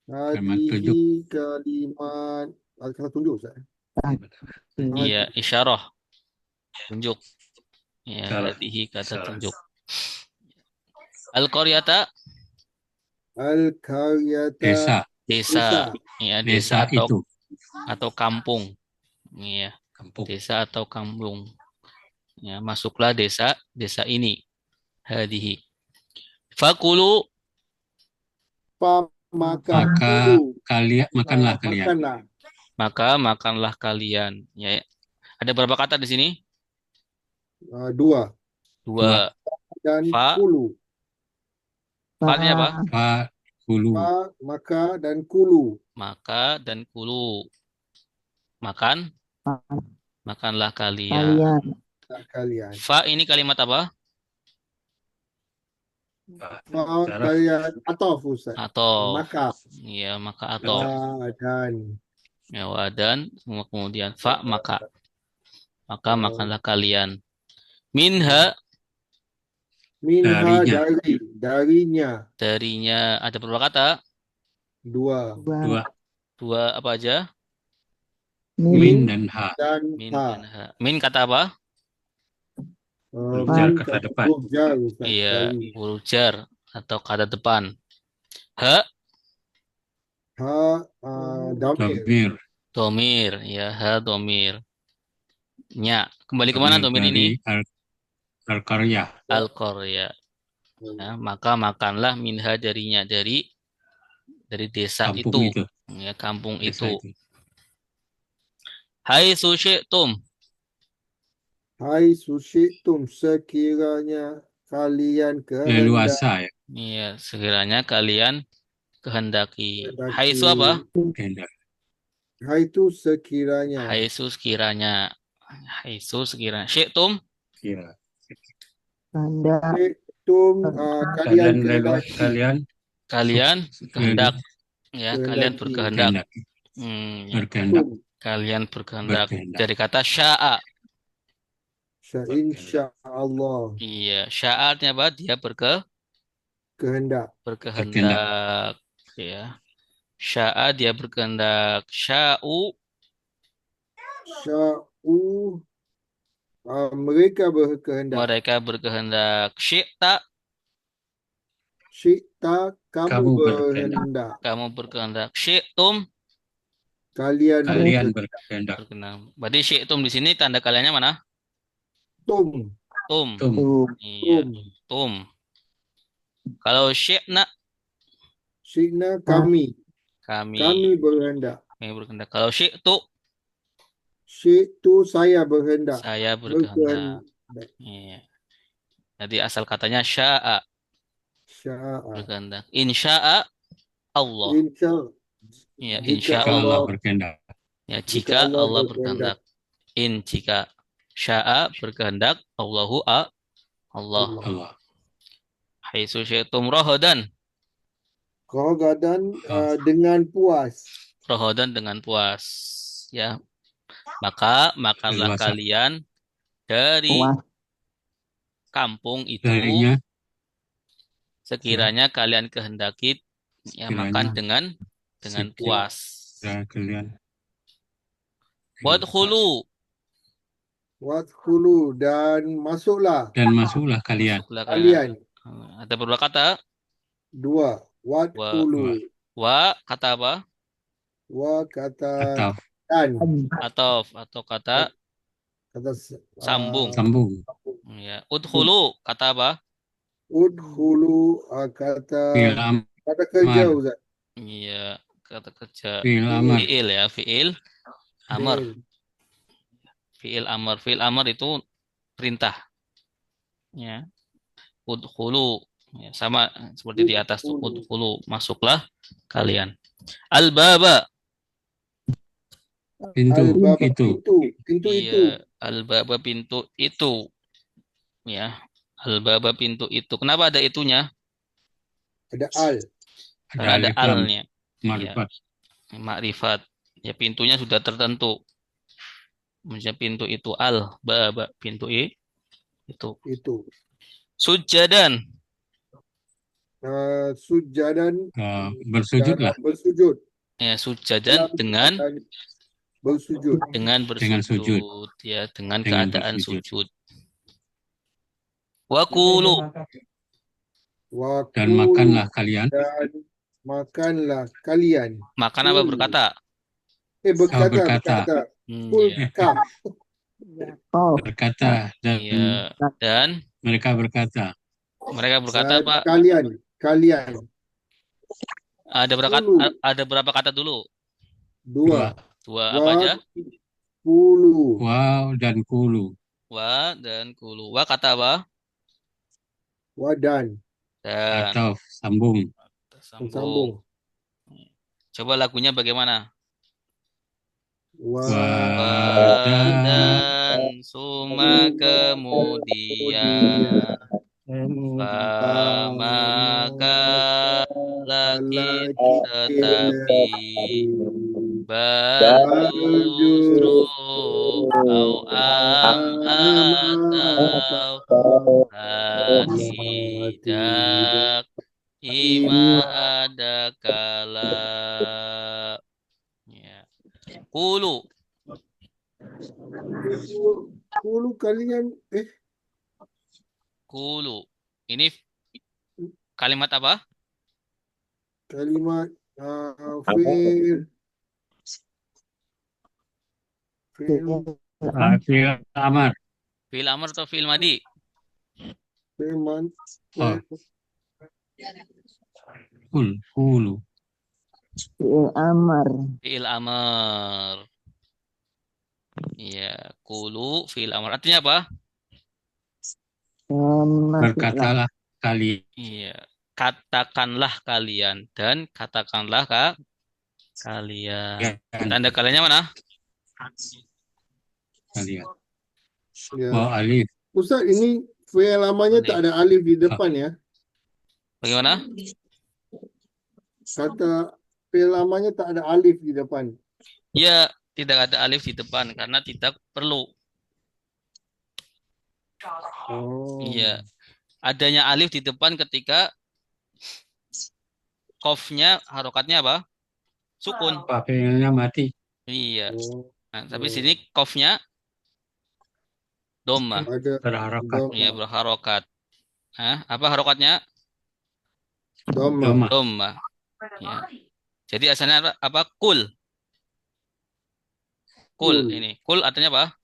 Hadhihi kalimat. Kata tunjuk, Ustaz.
Iya, isyarah. Tunjuk. Ya, hadhihi kata tunjuk. Al-qaryata. Desa. Ya, desa atau kampung. Iya, desa atau kampung. Ya, masuklah desa ini. Hadhihi. Fakulu.
Makanlah kalian.
Maka makanlah kalian. Ya. Ada berapa kata di sini?
Dua. Dan kulu.
Fa-nya apa?
Kulu.
Maka dan kulu.
Makanlah kalian. Fa ini kalimat apa?
Kalian atau maka.
Iya, maka atau. Ya, wadan kemudian fa maka makanlah kalian. Minha darinya ada berapa kata?
Dua
apa aja?
Min dan ha.
Min kata apa?
Kata depan.
Iya, huruf jar atau kata depan. Domir, ya, domir. Nya, kembali kemana domir ini?
Al-qarya.
Ya, maka makanlah minha darinya dari desa
kampung
itu. Ya, kampung itu. Hai susyitum.
Sekiranya kalian
leluasa ya.
Iya, sekiranya kalian kehendaki.
Kehendaki.
Haitsu apa?
Kehendak.
Haitu sekiranya.
Haitsu sekiranya. Haitsu sekiranya. Syi'tum
Kira.
Tum kalian
Kalian
kehendaki.
kalian kehendak ya, kalian
Kehendaki.
berkehendak.
kehendak.
Ya.
Berkehendak.
Tum.
Kalian berkehendak.
Berkehendak.
Dari kata sya'a.
Insyaallah.
Iya, sya'atnya apa? Dia
Kehendak.
berkehendak. Ya. Sya'a dia berkehendak. Sya'u
Sya'u mereka berkehendak.
mereka berkehendak. Syi'ta
Syi'ta kamu
Kamu
berkehendak.
kamu berkehendak. Syi'tum
Kalian
Kalian
berkehendak.
berkehendak.
berkehendak. Berarti syi'tum di sini tanda kaliannya mana?
Tum.
Tum.
Tum.
Iya,
Tum.
tum. Kalau syi'na
Syi'na kami.
kami
Kami berkehendak.
berkehendak. Kalau syi'tu
Syi'tu saya berkehendak.
saya berkehendak. Iya. Jadi asal katanya sya'a
Sya'a.
berkehendak. Insya'a Allah.
Insya
Ya,
jika
insya
Jika Allah
Allah.
berkehendak.
Ya,
jika
jika
Allah
Allah
berkehendak.
berkehendak. Jika sya'a berkehendak, Allahu Allah.
Allah.
Allah.
Haitsu syi'tum rahadan.
Rogadan dengan puas.
Rahadan dengan puas. Ya. Maka makanlah
Leluasa.
kalian dari kampung itu
Darinya
sekiranya kalian kehendaki ya makan dengan
sekiranya
puas.
kalian
Wadkhulu
Wadkhulu dan masuklah
dan masuklah kalian.
masuklah
kalian.
Ada beberapa kata.
Dua. Wadkhulu.
Wa kata apa?
Wa kata
Atau
dan.
Atau kata
Kata
sambung.
sambung.
Ya. Udkhulu kata apa?
Udkhulu kata
Fi'il amar.
kata kerja Ustaz.
Iya, kata kerja.
Fi'il amar.
Fi'il ya, fi'il amar. Fi'il amar itu perintah. Ya. Udkhulu. Ya, sama seperti di atas tuh. Udkhulu, masuklah kalian. Al-baba.
Pintu
Al-bab
itu.
Pintu itu.
Iya, al-baba pintu itu. Ya. Al-baba pintu itu. Kenapa ada itunya?
Ada al.
Karena ada
alif lam.
alnya. Iya.
Ma'rifat.
Makrifat. Ya, pintunya sudah tertentu. Misalnya pintu itu al-baba, pintu itu. Sujadan.
Sujadan
Bersujudlah.
bersujud.
Ya, sujadan dengan
bersujud.
dengan bersujud. Ya, dengan
Dengan
keadaan
bersujud.
sujud. Wakulu.
Dan makanlah kalian.
Dan makanlah kalian.
Makan apa berkata?
Berkata.
Ya.
Berkata dan
Iya. Dan
mereka berkata.
mereka berkata apa?
Kalian.
Ada berapa kata dulu?
Dua.
Apa aja?
Kulu.
Wow dan kulu.
Wa dan kulu. Wa kata apa?
Wadan.
Dan
Atau sambung.
Sambung.
Coba lagunya bagaimana?
Dan
suma kemudian maka lagi tetapi justru au atau tidak ima ada kala ya. Kulu
kalian
Kulu. Ini kalimat apa?
Kalimat fi'il
Fi'il amar.
Fi'il amar atau fi'il madi?
Kulu.
Fi'il amar. Iya, kulu fi'il amar. Artinya apa?
Berkatalah kalian.
Iya. katakanlah kalian dan katakanlah kalian.
Ya,
Tanda kaliannya mana?
kalian.
Ya.
Oh, alif.
Ustaz, ini fi'il lamanya
Alif.
tak ada alif di depan ya.
Bagaimana?
Kata fi'il lamanya tak ada alif di depan.
Ya, tidak ada alif di depan karena tidak perlu.
Oh.
Iya. Adanya alif di depan ketika qafnya harokatnya apa? Sukun.
Pakaiannya mati.
Iya.
Oh.
Nah, tapi sini qafnya dhamma.
Ada
Berharokat.
Iya, berharokat. Hah? Apa harokatnya?
dhamma.
Dhamma.
Dhamma. Ya. Jadi asalnya apa? Kul. Kul
Kul.
ini. Kul artinya apa?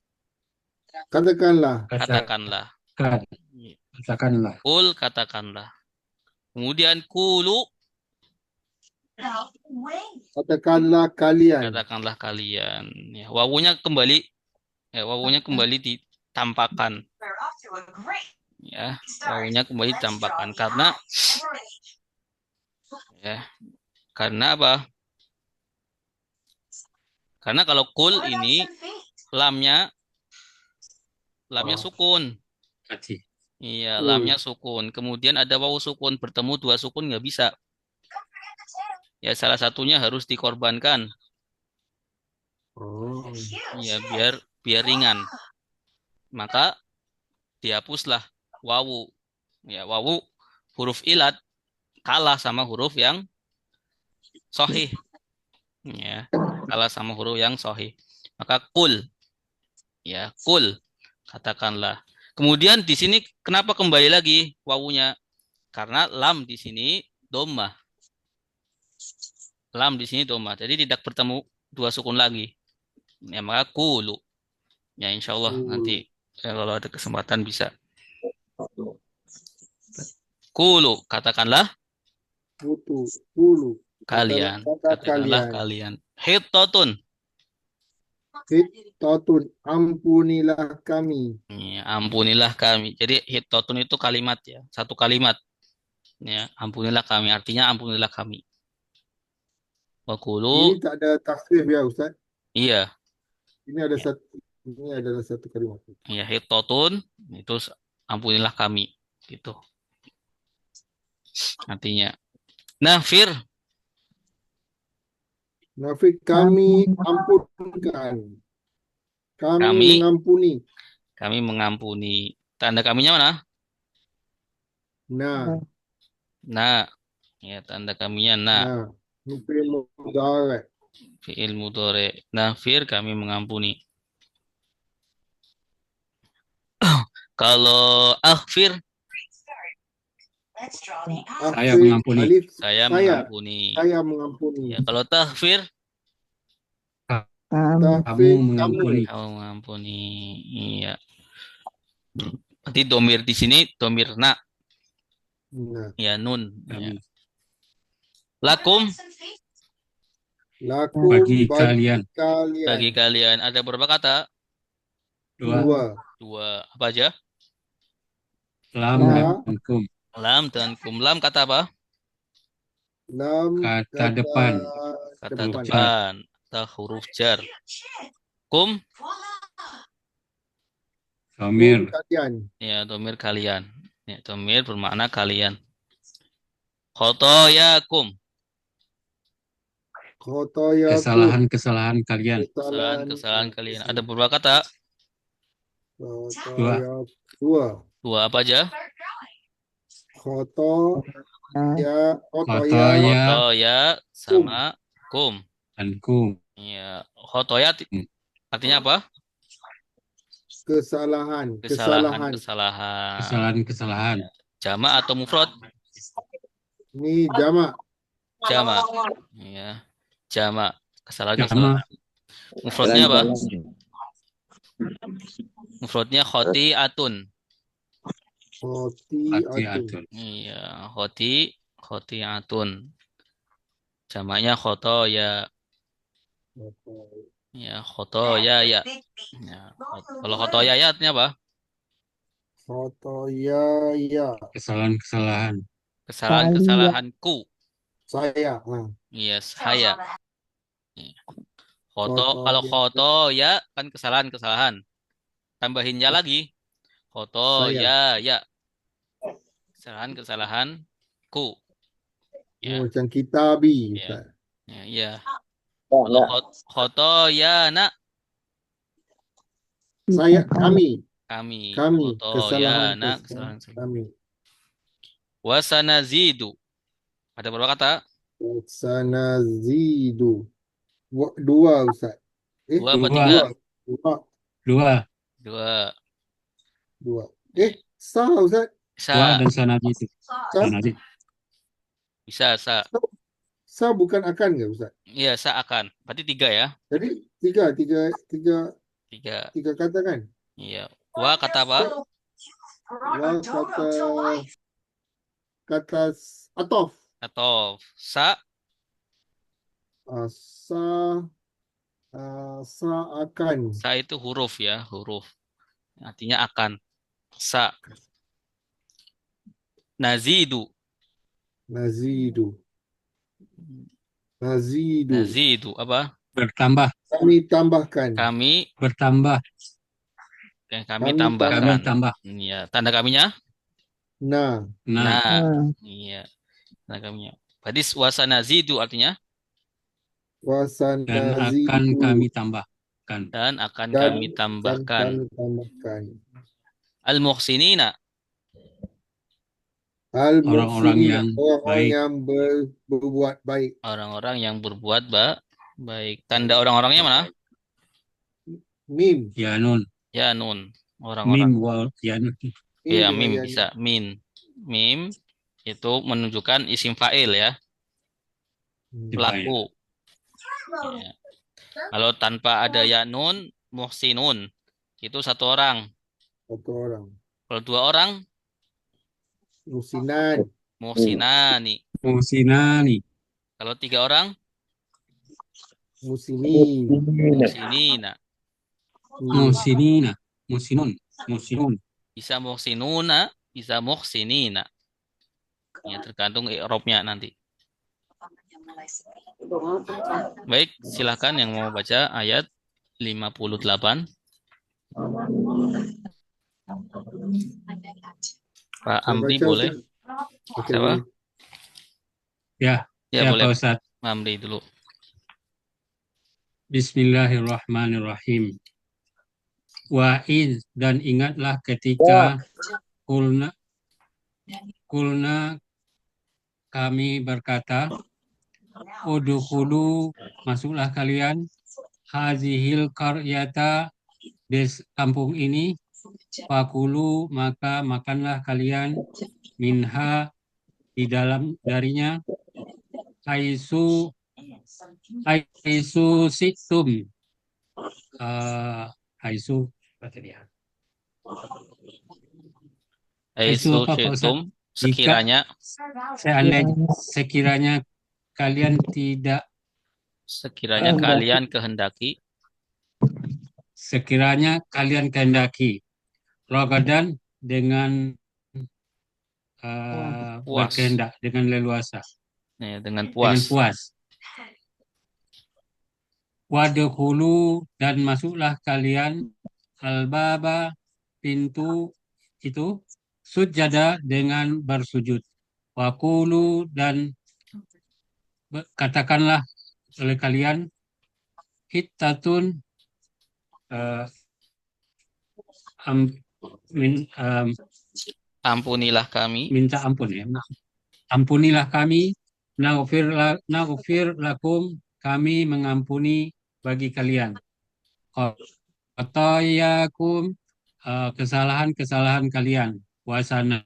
Katakanlah.
Katakanlah.
Katakanlah.
Kul katakanlah. Kemudian kulu
Katakanlah kalian.
katakanlah kalian. Ya, wawunya kembali ditampakkan. Ya, wawunya kembali ditampakkan karena apa? Karena kalau kul ini lamnya sukun.
Mati.
Iya, lamnya sukun. Kemudian ada wawu sukun, bertemu dua sukun nggak bisa. Ya, salah satunya harus dikorbankan.
Oh.
Ya, biar ringan. Maka dihapuslah wawu. Ya, wawu huruf ilat kalah sama huruf yang sahih. Ya, kalah sama huruf yang sahih. Maka kul. Ya, kul. Katakanlah. Kemudian di sini kenapa kembali lagi wawunya? Karena lam di sini dhammah. Lam di sini dhammah. Jadi tidak bertemu dua sukun lagi. Ya, maka kulu. Ya, insya Allah nanti kalau ada kesempatan bisa. Kulu, katakanlah
Kulu.
kalian. Katakanlah kalian. Hittatun.
Hittatun, ampunilah kami.
Ya, ampunilah kami. Jadi hittatun itu kalimat ya, satu kalimat. Ya, ampunilah kami. Artinya ampunilah kami. Wakulu.
Ini tak ada tasrif ya Ustaz?
Iya.
Ini adalah satu kalimat.
Ya, hittatun itu ampunilah kami. Gitu. Artinya. Nah, Fir.
Nafik, kami ampunkan. Kami mengampuni.
Kami mengampuni. Tanda kaminya mana?
Nah.
Nah. Ya, tanda kaminya nah.
Ini fi'il mudhari'.
Fi'il mudhari'. Nah, Fir, kami mengampuni. Kalau akhfir,
Saya mengampuni.
saya mengampuni.
Saya mengampuni.
Ya, kalau tahfir,
Kamu mengampuni.
kamu mengampuni. Iya. Berarti domir di sini domir na.
Nah.
Ya, nun. Ya. Lakum.
Bagi kalian.
Bagi kalian. Ada berapa kata?
Dua.
Apa aja?
Lam dan kum.
Lam dan kum. Lam kata apa?
Lam
Kata depan.
Kata depan. Kata huruf jar. Kum.
Domir.
Kalian.
Ya, domir kalian. Ya, domir bermakna kalian. Khotoyakum.
Kesalahan-kesalahan kalian.
Kesalahan kalian. Ada berapa kata?
Dua.
Apa aja?
Khotoya
sama kum.
Dan kum.
Ya, khotoya artinya apa?
Kesalahan.
Kesalahan. Jamak atau mufrad?
Ini jamak.
Ya. Jamak. Kesalahan. Mufradnya apa? Mufradnya khoti'atun. Iya, khoti'atun. Jamaknya khotoya. Ya, khotoya ya. Kalau khotoya artinya apa?
Khotoya.
Kesalahan-kesalahan.
Kesalahan-kesalahanku.
Saya.
Iya, saya.
Khoto
Kalau
ya.
khoto ya kan kesalahan-kesalahan. Tambahin ya lagi. Khoto
Saya.
ya. Kesalahan-kesalahanku. Ya,
Macam kitabi,
ya,
Ustaz.
ya. Kalau
Enggak.
khoto ya nak
Kami.
kami.
Kami.
Khoto ya
Kesalahan
nak kesalahan.
kami.
Wasanazidu. Ada berapa kata?
Sanazidu. Dua, Ustaz.
Dua apa
Dua.
tiga?
Dua.
Dua.
Dua.
Dua. Sah, Ustaz.
Dua
Sa.
dan sanadi itu.
Sah.
Sanadi.
Bisa, sa.
Sah bukan akan nggak, Ustaz?
Iya, sa akan. Berarti tiga ya?
Jadi tiga
Tiga.
kata kan?
Iya. Wa kata apa?
Wa kata atof.
Atau sa.
Sa akan.
Sa itu huruf ya, huruf. Artinya akan. Sa. Nazidu.
Nazidu.
Nazidu apa?
Bertambah.
Kami tambahkan.
Kami
Bertambah.
kami
Kami
tambahkan.
Kami tambah.
Iya, tanda kaminya?
Nah.
Nah,
Iya. Tanda kaminya. Berarti wasanazidu artinya
dan akan
Wasanazidu.
kami tambahkan.
dan akan
Dan
kami tambahkan.
kami tambahkan.
Al-muhsinina.
Orang-orang
Al-muhsinina.
yang
Orang
baik.
yang berbuat baik.
Orang-orang yang berbuat baik. Tanda orang-orangnya mana?
Mim.
Ya nun.
Ya nun. Orang-orang.
Mim wal ya nun.
Ya,
dengan
mim
ya.
bisa. Mim itu menunjukkan isim fa'il ya. Pelaku. Ya. Kalau tanpa ada ya nun, muhsinun. Itu satu orang.
Satu orang.
Kalau dua orang,
Muhsinan.
muhsinani.
Musinani.
Kalau tiga orang,
Musini.
muhsinina.
Musinina. Musinun. Musinun.
Bisa muhsinuna, bisa muhsinina. Ya, tergantung i'rabnya nanti. Baik, silakan yang mau baca ayat 58. Pak Amri
Baca,
boleh?
Ustaz. Oke,
Siapa?
boleh.
Ya,
Ya
boleh.
Pak Ustaz.
Pak Amri dulu.
Bismillahirrahmanirrahim. Wa'iz dan ingatlah ketika kulna kami berkata, Udkhulu masuklah kalian hazihil qaryata des kampung ini, fakulu maka makanlah kalian minha di dalam darinya, haisu situm, haisu
Aisu
apa Pak Ustaz?
syi'tum, sekiranya
sekiranya kalian tidak
kalian kehendaki
sekiranya kalian kehendaki rogadan dengan
puas.
berkehendak dengan leluasa,
Ya, dengan
dengan
puas.
puas. Wadkhulu dan masuklah kalian albaba pintu itu sujada dengan bersujud. Waqulu dan katakanlah oleh kalian hittatun
Ampunilah kami.
minta ampun ya. Ampunilah kami, naghfir lakum, kami mengampuni bagi kalian. Khatayakum, kesalahan-kesalahan kalian. Wasana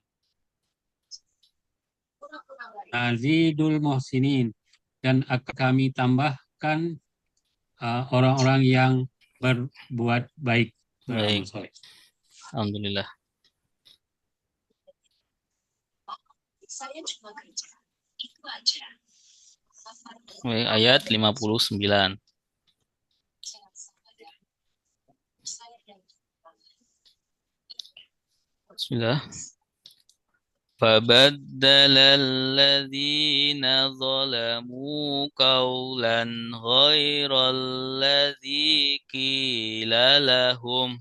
azidul muhsinin, dan akan kami tambahkan orang-orang yang berbuat baik.
Baik. Alhamdulillah.
Saya cuma kerja. Itu aja.
Baik, ayat 59. Bismillah. فبدل الذين ظلموا قولا غير الذي قيل لهم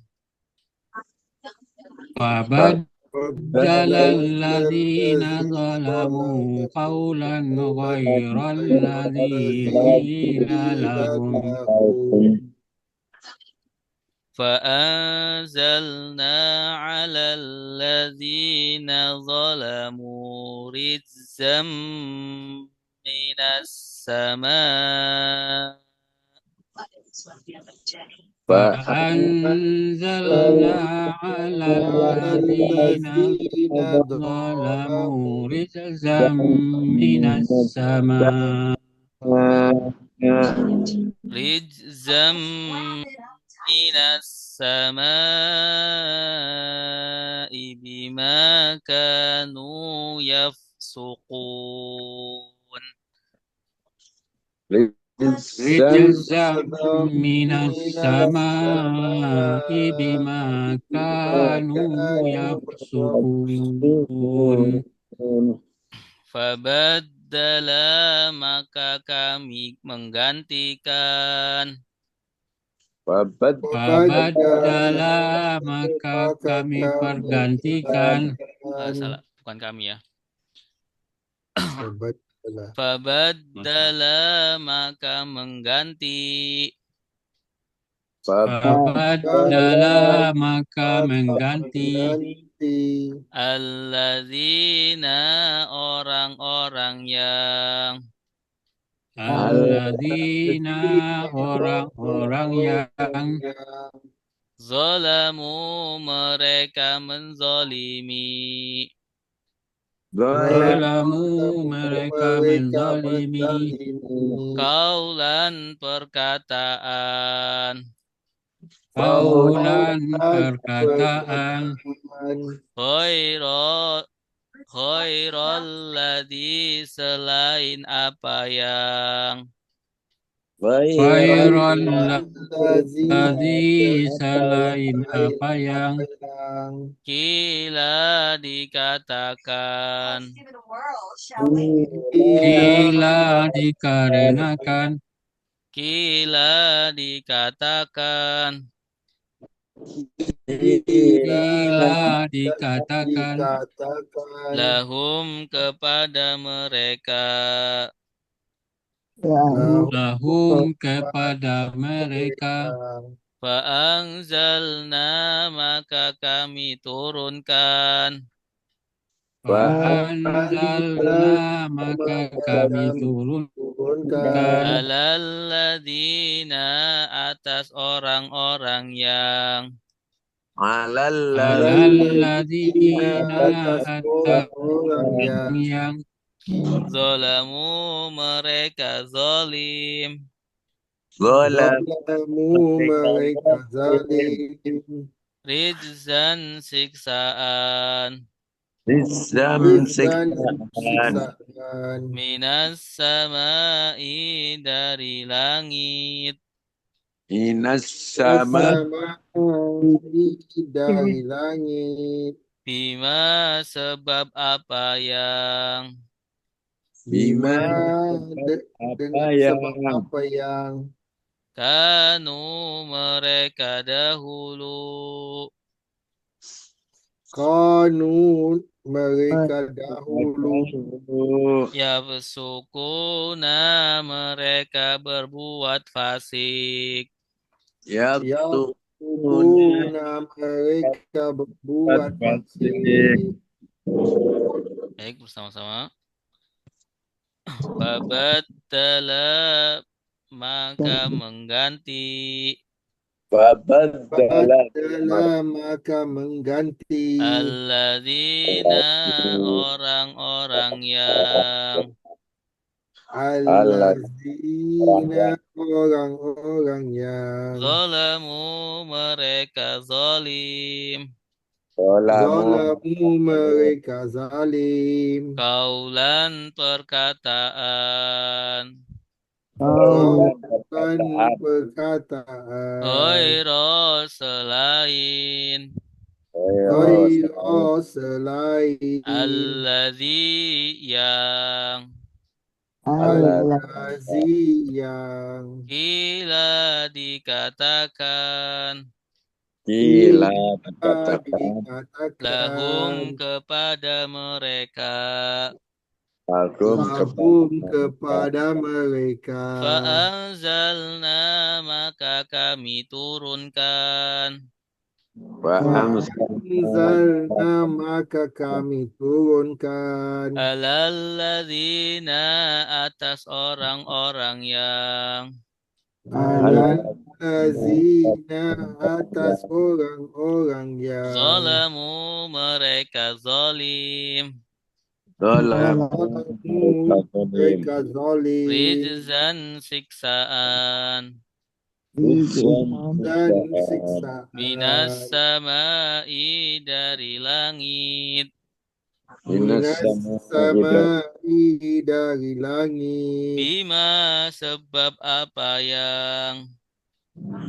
فبدل الذين ظلموا قولا غير الذي قيل لهم
فأنزلنا على الذين ظلموا رجزا من السماء
فأنزلنا على الذين ظلموا رجزا من السماء
رجزا من السماء بما كانوا يفسقون
رجزا من السماء بما كانوا يفسقون
Fabadala maka kami menggantikan
Fabadala maka kami pergantikan
salah, bukan kami ya. Fabadala maka mengganti
Fabadala maka mengganti
alladzina orang-orang yang
alladzina orang-orang yang
zalamu mereka menzalimi
zalamu mereka menzalimi
kaulan perkataan Khairul ladzi selain apa yang
Khairul ladzi selain apa yang
Kila dikatakan
Kila dikarenakan
Kila dikatakan
Kila dikatakan
lahum kepada mereka
lahum kepada mereka
Fa'anzalna maka kami turunkan
Fa'anzalna maka kami turunkan
alalladzina atas orang-orang yang
alalladzina atas orang yang
zalamu mereka zalim
mereka zalim
rijzan siksaan minas samai dari langit
dari langit
bima sebab apa yang
sebab apa yang
kanu mereka dahulu ya besukuna mereka berbuat fasik
mereka berbuat fasik.
Baik, bersama-sama. Babatala maka mengganti
maka mengganti
alladzina orang-orang yang zalamu mereka zalim kaulan perkataan Ghaira selain
Allah selain
Alladzi yang
Al-Azi yang
Kila dikatakan
Gila
dikatakan
lahum kepada mereka
lahum kepada mereka
fa'anzalna maka kami turunkan
Anzalna maka kami turunkan
alalladzina atas orang-orang yang
Al-Azina atas orang-orang yang
zalamu mereka zalim
mereka zalim
rijzan siksaan
dan siksaan
minas samai dari langit
minas samai dari langit
bima sebab apa yang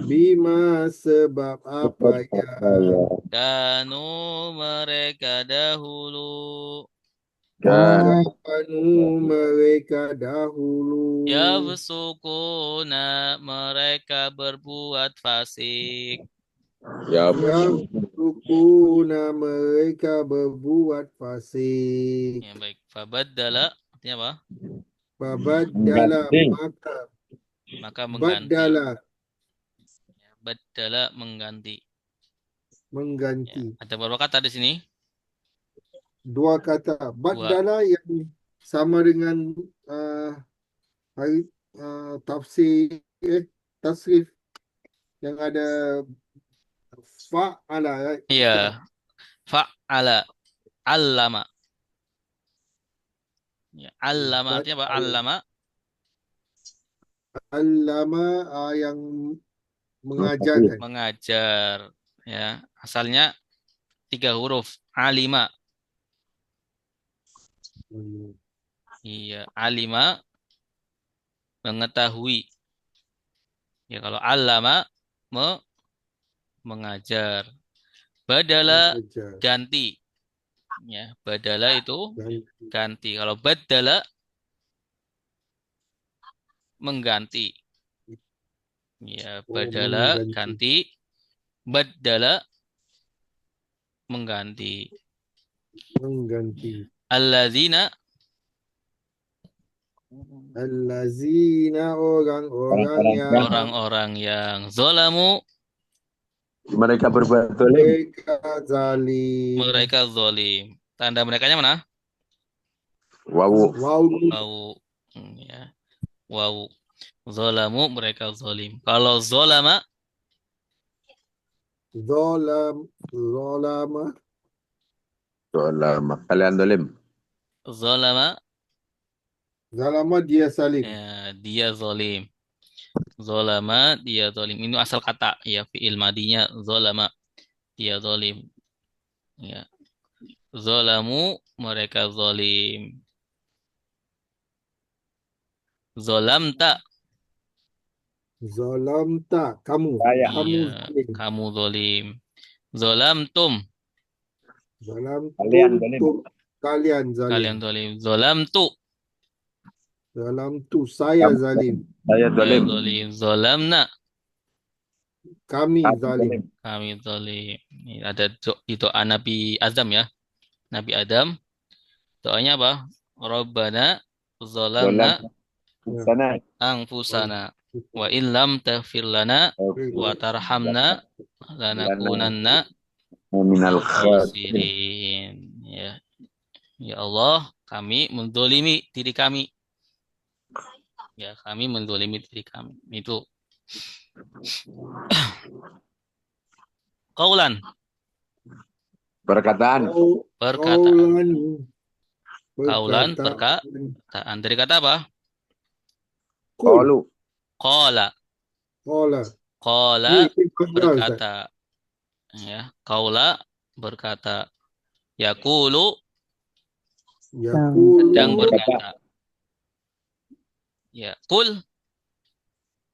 bima sebab apa yang
kanu mereka dahulu
kanu mereka dahulu
yafsukuna mereka berbuat fasik
yang sukuna mereka berbuat fasik
ya baik fabaddala artinya apa
Babaddala
maka mengganti
Baddala
ya, baddala mengganti
mengganti
ada berapa kata di sini
dua kata Baddala yang sama dengan tafsir tasrif yang ada fa'ala right?
iya fa'ala allama ya, allama artinya apa allama
Allama yang mengajarkan
mengajar ya asalnya 3 huruf alima iya alima mengetahui ya kalau allama mengajar badala
mengajar.
ganti ya badala itu
Ganti.
ganti kalau badala mengganti ya badala
mengganti.
ganti badala mengganti alladzina orang-orang yang zalamu
mereka berbuat zalim.
mereka
zalim tanda merekanya mana
Wow.
wow ya wow zalamu mereka zalim kalau zalama
zalama
Kalian zalim.
Zalama
dia salim.
ya, dia zalim. Zalama dia zalim. Ini asal kata ya fiil madinya zalama dia zalim. Ya. Zalamu mereka zalim. Zalamta
kamu
iya,
zalim.
kamu zalim. Zalamtum
kalian zalim.
Kalian zalim. Zalamtu
saya zalim.
Saya zalim.
Zalamna
Kami zalim.
kami zalim. Ini ada itu Nabi Adam ya. Nabi Adam doanya apa? Rabbana zalamna anfusana wa illam taghfir lana wa tarhamna lanakunanna
minal
khasirin. Ya Allah, kami menzalimi diri kami. Ya, kami menzalimi diri kami. Itu qaulan
perkataan.
Qaulan perkataan. Dari kata apa?
Qalu.
Qala berkata. Ya, qaula berkata. Yaqulu sedang berkata. Ya, qul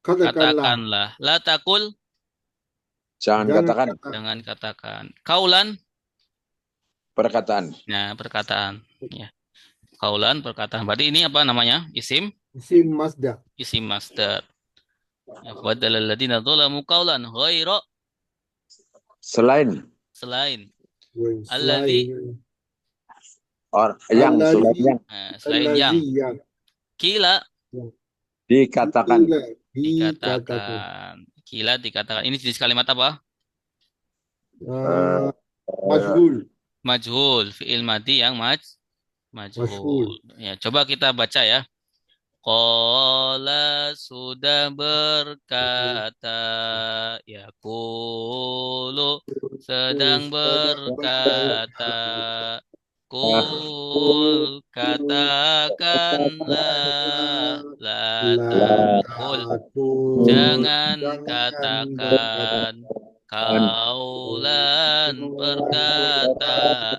katakanlah. La taqul
Jangan katakan.
jangan katakan. Qaulan
Perkataan.
Nah, perkataan. Ya. Kaulan perkataan. Berarti ini apa namanya? Isim
Masdar.
masdar. Ya, badalal ladzina dzalamu qaulan ghaira
Selain.
selain.
Selain.
Alladzi
Yang. Selain
Alladzi.
yang.
Selain yang.
Alladzi yang.
Kila
Dikatakan.
dikatakan. Kila dikatakan. Ini jenis kalimat apa?
Majhul.
Majhul. Fi'il madhi yang majhul.
Majhul.
Ya, coba kita baca ya. Qala sudah berkata, yaqulu sedang berkata, kul katakanlah, la taqul jangan katakan, kaulan perkataan,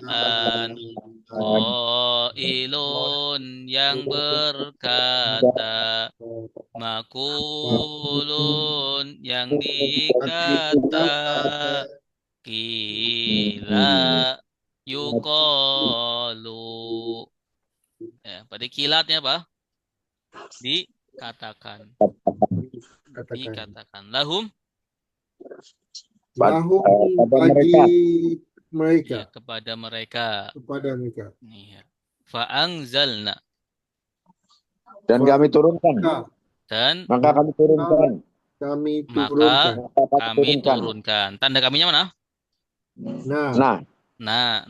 qailun yang berkata, makulun yang dikata, kila yuqalu. Ya, pada kilatnya apa? Dikatakan. Dikatakan. Lahum
Bagi mereka.
ya, kepada mereka.
Kepada mereka.
Ya. Fa'angzalna.
Dan kami turunkan.
Dan
Maka kami turunkan.
maka kami turunkan. Tanda kaminya mana?
Nah.
Nah.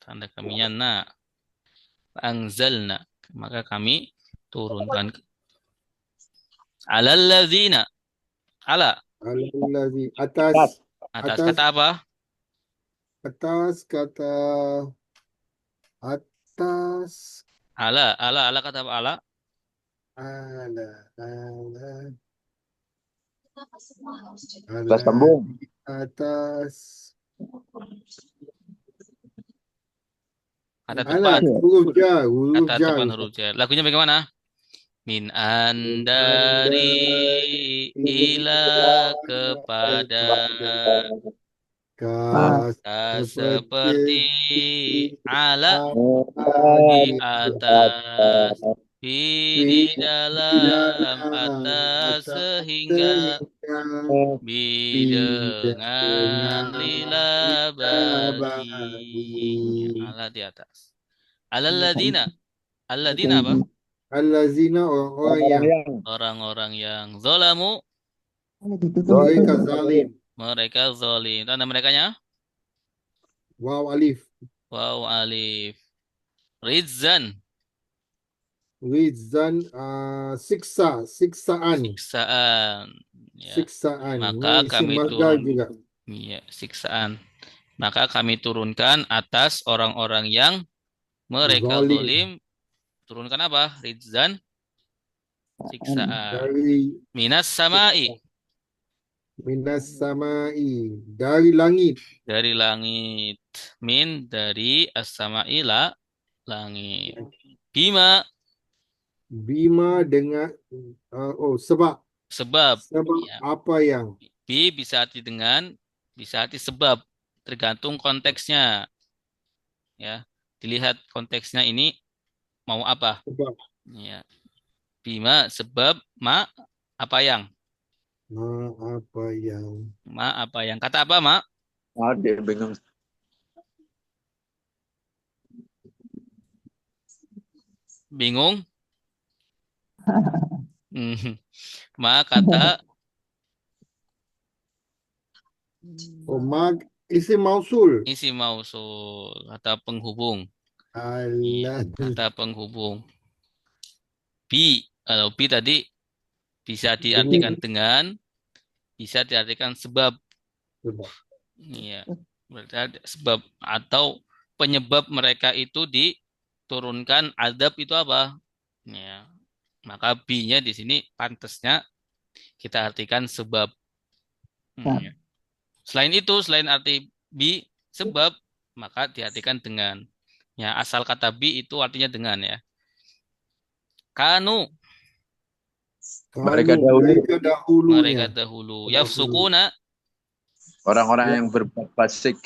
Tanda kaminya na. Fa'angzalna. Maka kami turunkan. Alalladzina. Ala.
Alladzi. Atas.
Atas kata apa?
Atas kata. Atas.
Ala kata apa? Ala.
Kenapa semua harus jadi
Atas sambung.
Atas.
Kata depan.
Huruf jar.
Kata depan huruf jar. Lagunya bagaimana? Min andari ila kepada seperti ala di atas di dalam atas sehingga dengan lila bagi ala di atas. Alladzina apa?
Allazina
Orang-orang yang zalamu
mereka zalim.
mereka zalim. Tanda merekanya
Waw alif.
Rizan
siksaan.
Ya.
Siksaan.
Maka
Ini
kami
masdar juga.
Ya, siksaan. Maka kami turunkan atas orang-orang yang mereka zalim. Turunkan apa? Rizan siksaan. Minas samai
dari langit.
Dari langit. Min dari as-samai langit. Bima dengan sebab ya.
Apa yang
Bi bisa arti dengan, bisa arti sebab, tergantung konteksnya. Ya, dilihat konteksnya ini mau apa?
Sebab.
Ya. Bima sebab apa yang? Apa yang? Kata apa, Ma?
Dia bingung.
Bingung? Ma kata
isim mausul.
Kata penghubung. Kata penghubung. Bi, kalau bi tadi bisa diartikan dengan, bisa diartikan sebab. Iya, berarti sebab atau penyebab mereka itu diturunkan azab itu apa? Ya, maka bi-nya di sini pantasnya kita artikan sebab. Ya. Selain itu, selain arti bi sebab, maka diartikan dengan. Ya, asal kata bi itu artinya dengan ya. Kanu
Mereka
dahulu. Yafsukuna
orang-orang yang berbuat fasik.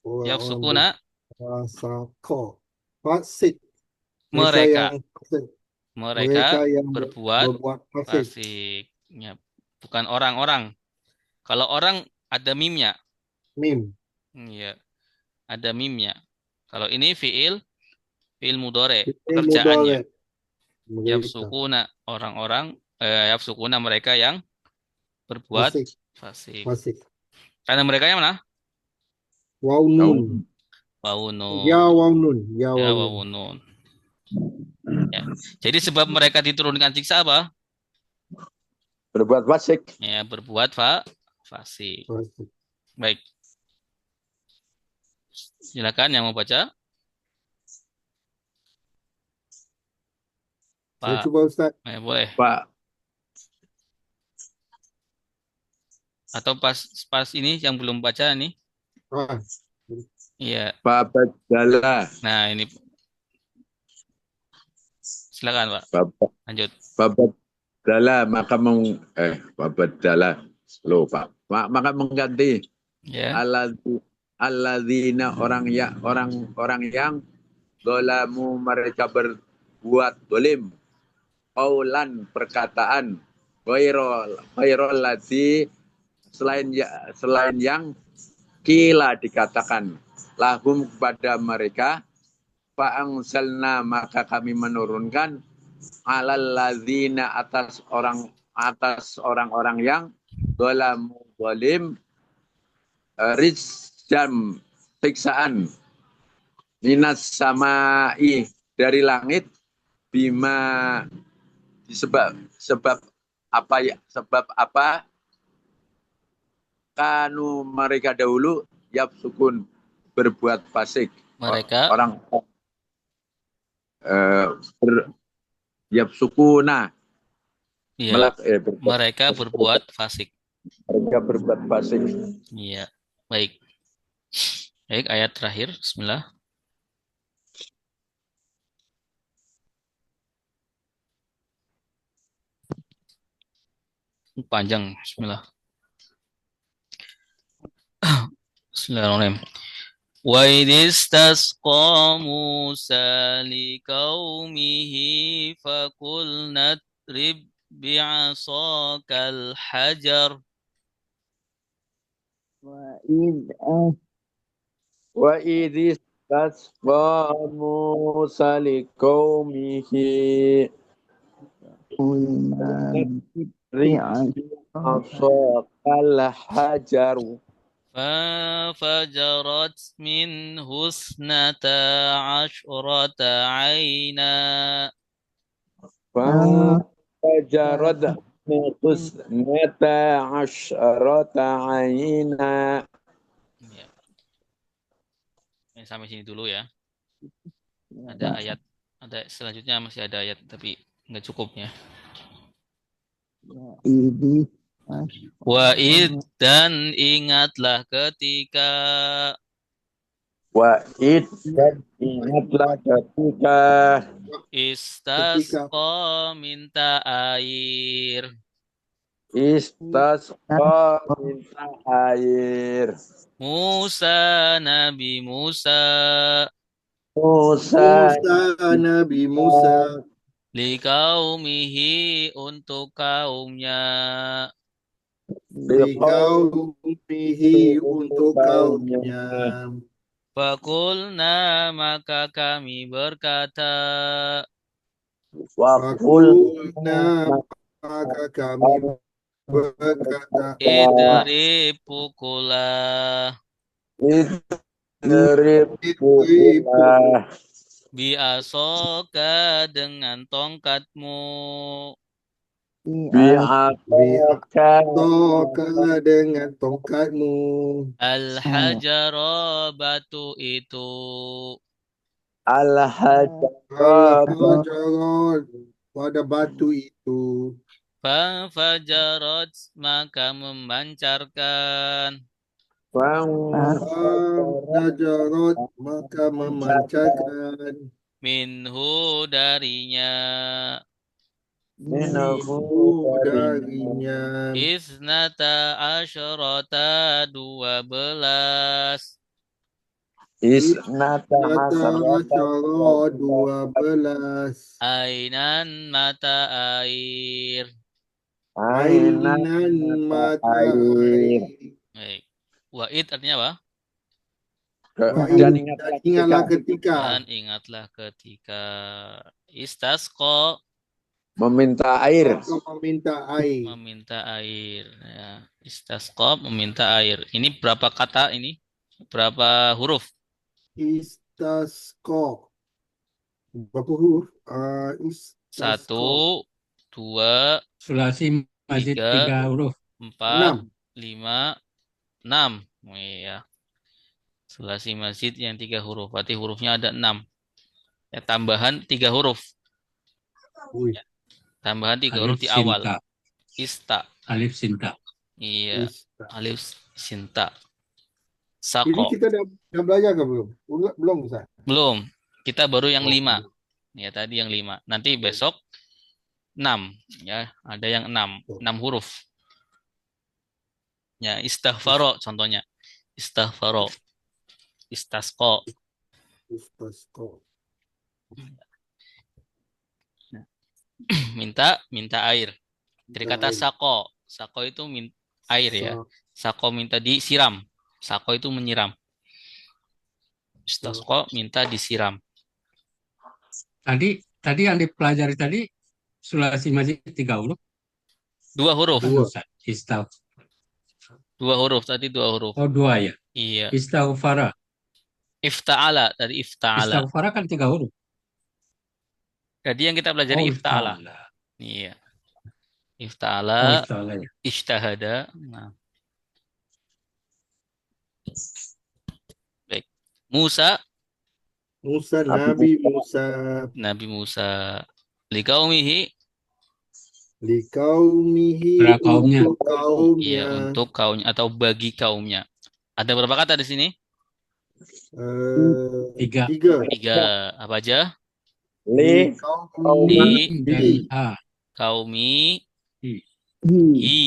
Yafsukuna
Fasako. Fasik.
Mereka.
Fasik.
Mereka
yang
berbuat
fasik.
fasik. Ya, bukan orang-orang. Kalau orang ada mimnya.
Mim.
Iya, ada mimnya. Kalau ini fiil mudhari,
Fi'il
pekerjaannya.
mudhari'. Mereka.
Yafsukuna orang-orang, yafsukuna mereka yang berbuat
Fasik.
fasik.
Fasik.
Karena mereka yang mana?
Waw nun.
Waunun.
Ya waw nun. Ya
Ya,
waw nun.
waunun. Ya. Jadi sebab mereka diturunkan siksa apa?
Berbuat fasik.
Ya, berbuat fasik.
Fasik.
Baik. Silakan yang mau baca.
Saya
Pak.
coba Ustaz.
Boleh.
Pak
Atau pas ini yang belum baca nih.
Ah,
Iya.
Babadala.
Nah, ini silakan, Pak. Lanjut.
Babadala maka babadala. Lupa. Maka mengganti
Ya.
alladzina orang yang zalamu mereka berbuat zalim. Qaulan perkataan ghairol ladzi selain yang kila dikatakan lahum kepada mereka fa'angsalna maka kami menurunkan alal ladzina atas orang-orang yang zalamu zalim rizjam siksaan minas samai dari langit bima sebab apa kanu mereka dahulu sukun berbuat fasik.
Mereka
Orang sukuna.
iya. Mereka berbuat fasik.
Mereka berbuat fasik.
Iya. Baik. Baik, ayat terakhir. Bismillah. Panjang. Bismillah. Bismillahirrahmanirrahim. Wa idistasqa Musa liqaumihi faqulna idrib bi'asakal hajar.
Wa idistasqa Musa liqaumihi asaqal hajar
فانفجرت منه اثنتا عشرة عينا
فانفجرت منه اثنتا عشرة عينا.
Sampai sini dulu ya. Ada ayat, selanjutnya masih ada ayat tapi nggak cukup ya. Wa'id dan ingatlah ketika istasqa minta air. Musa Nabi Musa
Nabi Musa
liqaumihi untuk kaumnya.
Liqaumihi untuk kaumnya.
Fakulna maka kami berkata.
Fakulna maka kami berkata.
Idrib pukulah. Bi'asoka dengan tongkatmu.
Bi'asoka dengan tongkatmu.
Al-hajara batu itu.
Al-hajara pada batu itu.
Fajarat maka memancarkan.
Fajarat maka memancarkan.
Minhu darinya. Isnata asyrata 12.
Isnata asarata
12.
Ainan mata air.
Ainan
Ainan
mata
mata
air.
air.
Baik. Wa'id artinya apa?
Dan
Dan
ingatlah
ingatlah
ketika
ketika
Dan ingatlah ketika istasqa
meminta air.
kau meminta air.
meminta air. Ya. Istasqa meminta air. Ini berapa kata ini? Berapa huruf?
Istasqa. Berapa huruf? Istasqa.
1, 2,
Sulasi masih
3,
3 huruf.
4,
6.
5, 6. Oh, iya. Sulasi masjid yang 3 huruf. Berarti hurufnya ada 6. Ya, tambahan 3 huruf.
Wih,
Tambahan 3 huruf
Alif
di awal.
Sinta.
Ista.
Alif Sinta.
Iya.
Ista.
Alif sinta.
Ini
Sako.
kita dah belajar ke belum? Belum, Ustaz.
Belum. Kita baru yang
Oh,
5.
belum.
Ya, tadi yang 5. Nanti besok 6. Ya, ada yang 6. 6 huruf. Ya, istighfaro contohnya. Istighfaro. Istasqo.
Istasqa.
Minta air. Dari kata sako. Sako itu air ya. Sako minta disiram. Sako itu menyiram. Istasqo minta disiram.
Tadi yang dipelajari tadi sulasi masih 3 huruf.
2 huruf.
Dua.
Istaf.
2 huruf. Tadi 2 huruf.
Oh 2 ya.
Iya.
Istighfara.
Ifta'ala. Tadi ifta'ala.
Istighfara kan 3 huruf.
Jadi yang kita pelajari
Oh,
ifta'ala.
ifta'ala.
Iya.
Oh,
Ifta'ala.
ifta'ala ya.
Ijtahada. Nah. Baik. Musa.
Nabi Musa.
Nabi Musa. Likaumihi.
Likaumihi.
Para kaumnya.
Untuk kaumnya.
Iya, untuk kaumnya atau bagi kaumnya. Ada berapa kata di sini?
3.
3.
3. Apa aja?
Li
Di
Dan A.
kaumi
Hi.
hi.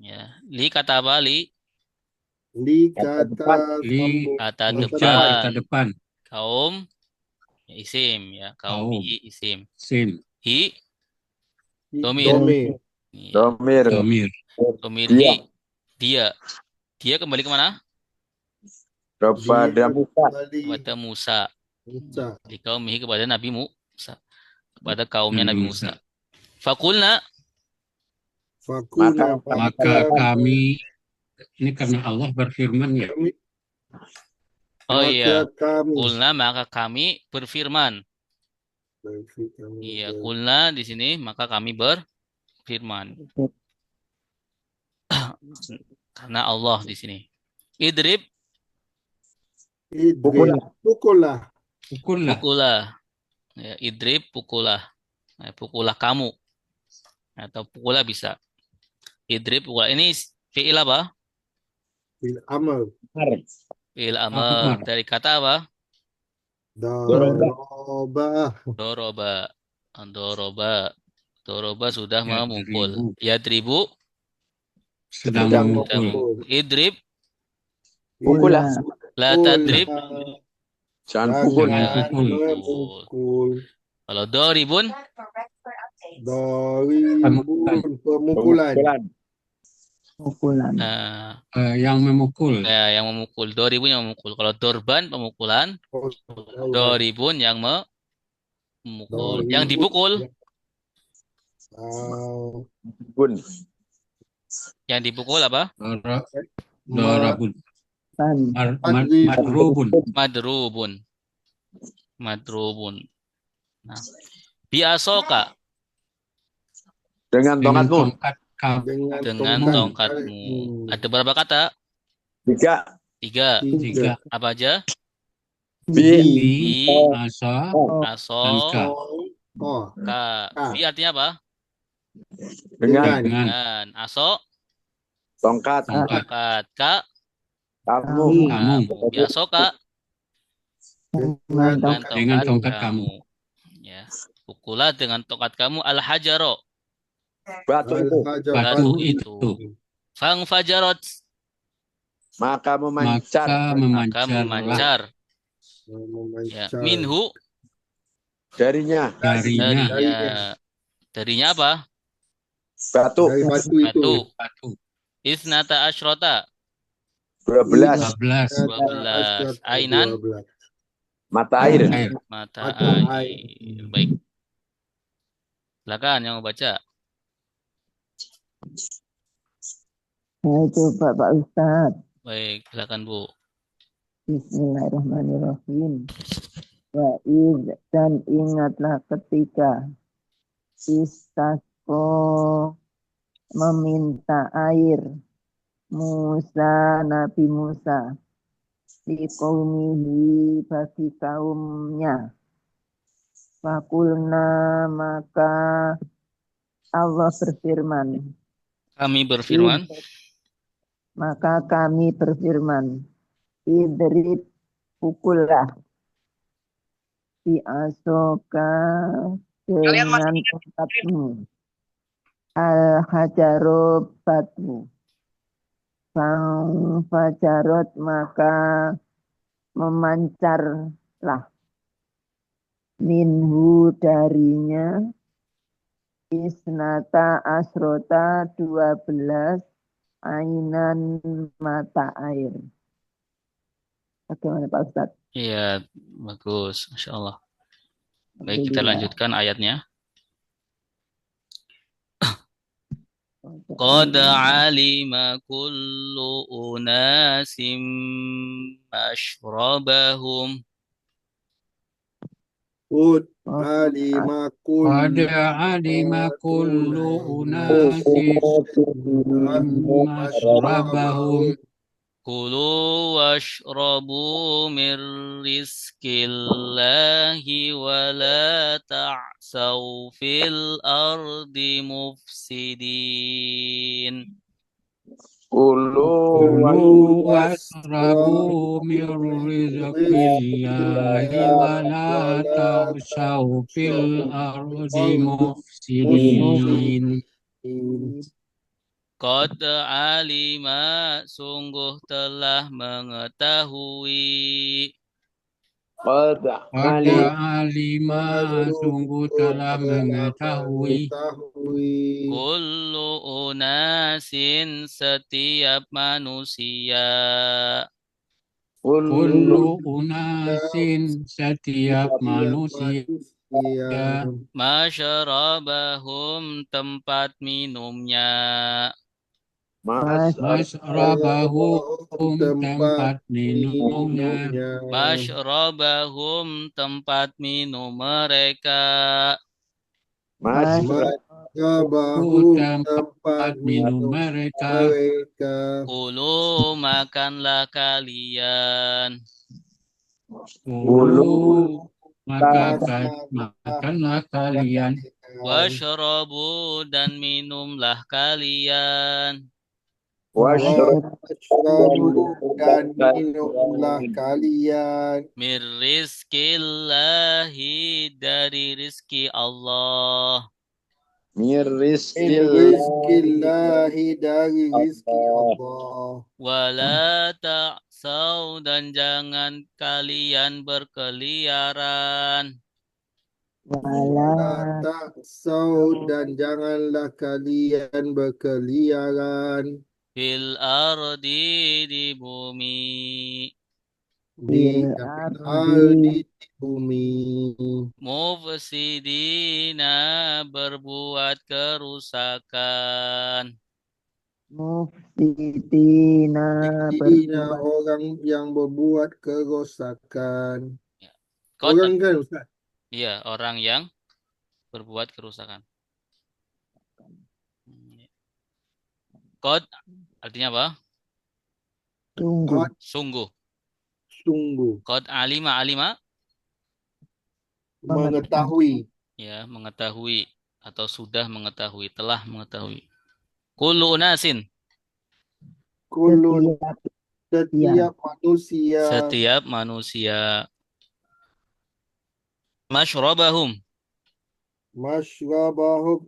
Ya. Li kata apa? Li
Li kata
Li
kata
Kata
depan.
depan.
Kaum ya, isim ya.
Kaum.
Kaumi isim.
Sim.
Hi domir.
Domir.
Iya.
domir.
Domir.
Domir
Dia.
hi. Dia kembali kemana?
Kepada Musa.
Kepada Musa.
Musa.
Di kaumihi kepada Nabi Musa. Kepada kaumnya
Nabi
Nabi Musa. Fakulna.
Fakuna.
Maka kami, ini karena Allah berfirman ya.
Oh iya.
Kami.
Kulna maka kami berfirman. Iya, kulna di sini maka kami berfirman. Karena Allah di sini. Idrib.
Pukullah.
Pukullah.
Pukulah. Ya, idrib pukulah. Nah, pukulah kamu. Atau pukulah bisa. Idrib pukulah. Ini fi'il apa?
Bil amal.
Fi'il amar. Dari kata apa?
Doroba.
Doroba. Doroba. Doroba sudah
Yadribu.
memukul. Yadribu.
Sedang memukul.
Idrib.
Pukullah.
La tadrib.
Jangan pukul.
Jangan
Memukul.
Kalau doribun.
Doribun. Pemukulan.
Nah,
Yang memukul.
ya, yang memukul. Doribun yang memukul. Kalau dorban pemukulan. Doribun yang memukul. Yang dipukul.
Pun.
Yang dipukul apa?
Dorabun. Madrubun.
Madrubun. Madrubun. Nah, biasoka.
Dengan
Dengan
tongkatmu.
tongkat kamu.
Dengan tongkatmu. Ada berapa kata?
3.
3.
3.
Apa aja?
Bi.
Bi,
Asa.
aso,
Dan ka.
ka. Bi artinya apa?
Dengan
Dengan. Aso,
tongkat.
tongkat. Ka,
Kamu.
Kamu.
biasoka.
Dengan tongkat kamu.
Ya. Pukulah dengan tongkat kamu al-hajaro.
Batu itu.
Batu itu.
Fang fajarot.
Maka
Maka
memancar.
Maka memancar. Ya,
Memancar.
minhu
Darinya.
Darinya.
darinya apa?
Batu.
Dari batu itu.
Batu.
Batu.
Isnata asyrota
12.
12.
12. Ainan
12.
Mata air.
Air.
mata
Mata
air. Baik. Silakan yang mau baca.
Nah, itu Pak Ustadz.
Baik, silakan Bu.
Bismillahirrahmanirrahim. Dan ingatlah ketika istasqo meminta air Nabi Musa di qaumihi bagi kaumnya. Fakulna maka Allah berfirman.
Kami berfirman.
Maka kami berfirman. Idrib pukullah di asoka dengan tongkatmu. Al-hajaru batu. Sang fajarot maka memancarlah minhu darinya isnata asrota 12 ainan mata air. Bagaimana Pak Ustadz?
Iya, bagus. Masya Allah. Baik, kita lanjutkan ayatnya. Qad alima kullu unasim mashrabahum.
Qad alima
kullu unasin mashrabahum.
Kulu washrabu min rizkillahi wa la ta'saw fil ardi mufsidin.
Kulu
washrabu min rizqillahi wa la ta'saw fil ardi mufsidin.
Qad alima sungguh telah mengetahui.
Qad
alima sungguh telah mengetahui.
Kullu unasin setiap manusia.
Kullu unasin setiap manusia.
Masyrabahum tempat minumnya.
Masyrabahum tempat minumnya.
Masyrabahum tempat minum mereka.
Masyrabahum tempat
minum mereka.
Kulu makanlah kalian.
Kulu makanlah kalian.
Washrabu dan minumlah kalian.
Washrabu dan minumlah kalian.
Min rizkillahi dari rizki Allah.
Min
rizkillahi dari rizki Allah.
Wala ta'saw dan jangan kalian berkeliaran.
Wala ta'saw dan janganlah kalian berkeliaran.
Fil ardi di bumi.
Di ardi di bumi.
Mufsidina berbuat kerusakan.
Mufsidina
orang yang berbuat kerosakan.
Qad,
Orang kan Ustaz?
iya, orang yang berbuat kerusakan. Qad artinya apa? Sungguh. Qad alima
mengetahui.
Ya, mengetahui atau sudah mengetahui, telah mengetahui. Kullu unasin.
Setiap manusia.
Setiap manusia. Masyrabahum.
Masyrabahum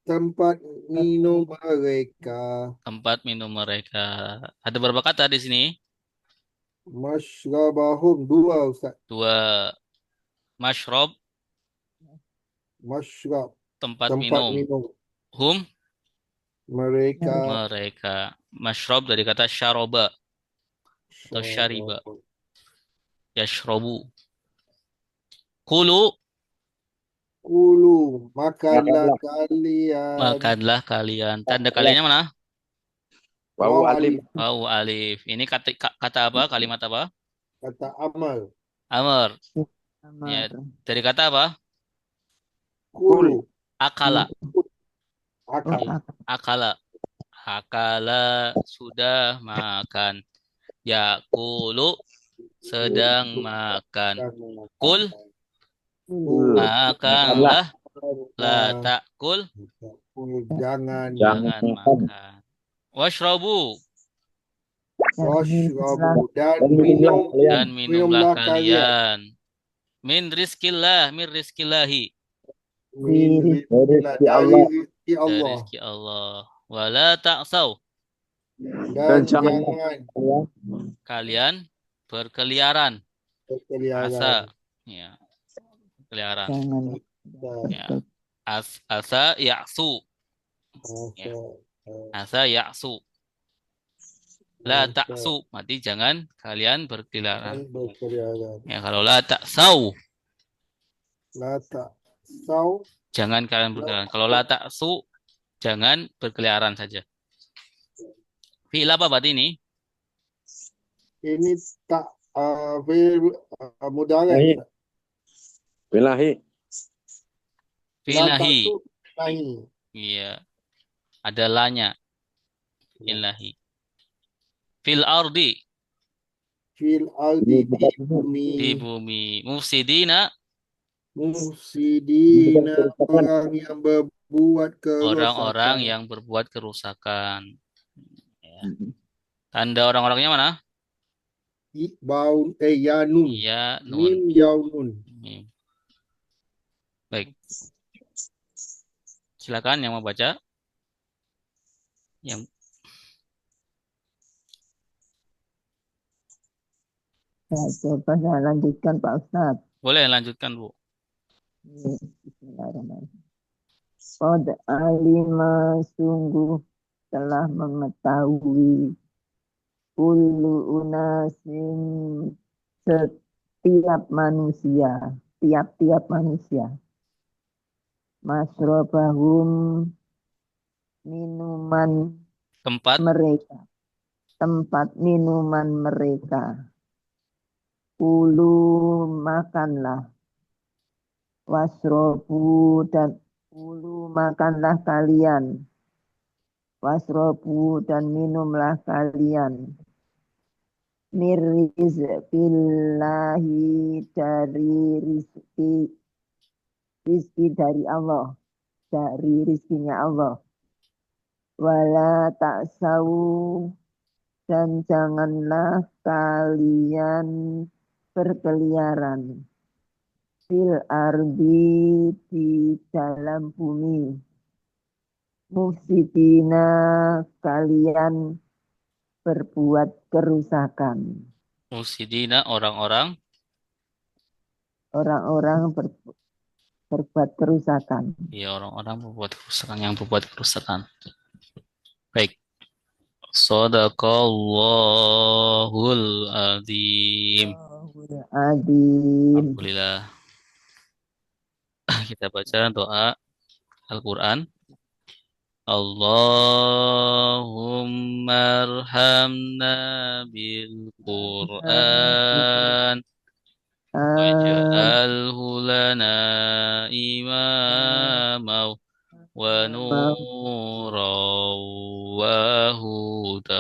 tempat minum mereka.
Tempat minum mereka. Ada berapa kata di sini?
Masyrabahum. Dua, Ustaz.
Dua. Mashrob,
Masyrab.
tempat
Tempat
minum.
minum.
Hum,
Mereka.
mereka. Mashrob dari kata syaroba atau syariba. Yashrobu. Kulu,
Kulu. Makanlah kalian.
makanlah kalian. Tanda kaliannya mana?
Wawu alif.
Wawu alif. Ini kata apa? Kalimat apa?
Kata amal.
Amr. Ya, dari kata apa?
Kulu.
Akala.
Akal.
Akala. Akala sudah makan. Yakulu sedang makan. Kul makanlah. La ta'kul
Jangan.
jangan makan. Washrobu
Washrabu. Dan
minumlah
minumlah
kalian. Min rizkillahi.
Min rizki Allah. Dari rizki
Dari
Allah.
rizki Allah. Wala ta'saw.
Dan
jangan
jangan
Kalian berkeliaran.
berkeliaran.
Asa. Ya. Berkeliaran. Ya. Asa ya'su. Ya. Asa ya'su. La ta'su. Berarti jangan kalian berkeliaran.
Berkeliaran.
Ya, kalau la ta'saw.
La ta'saw.
Jangan kalian berkeliaran. Kalau la ta'su. Jangan berkeliaran saja. Fi'il apa berarti ini?
Ini tak fi'il mudhari'.
Bilahi.
Fi'il
La
nahi.
ta'su nahi.
Iya. Ada lanya. Fi'il nahi. Fil ardi.
Fil ardi di bumi.
Di bumi. Mufsidina.
Mufsidina, orang yang berbuat
Orang-orang
kerusakan.
yang berbuat kerusakan. Ya. Tanda orang-orangnya mana?
Yanun.
Iya, nun.
Mim yaunun.
Mim. Baik. Silakan yang mau baca. Yang
Coba saya lanjutkan Pak Ustadz.
boleh lanjutkan, Bu.
Bismillahirrahmanirrahim. Qad alima sungguh telah mengetahui kullu unasin setiap manusia, tiap-tiap manusia. Masrobahum minuman
Tempat
mereka, tempat minuman mereka. Kulu makanlah, wasrobu dan kulu makanlah kalian, wasrobu dan minumlah kalian. Mirrizqillahi dari rizki dari Allah, dari rizkinya Allah. Wala ta'sawu dan janganlah kalian berkeliaran fil ardi di dalam bumi. Mufsidina kalian berbuat kerusakan.
mufsidina orang-orang
Orang-orang berbuat kerusakan.
ya orang-orang berbuat kerusakan yang berbuat kerusakan. Baik. Shadaqallahul azim.
Adim.
Alhamdulillah. Kita baca doa Al-Quran. Allahumma arhamna bil Quran waj'alhu lana imama wa nuran wa huda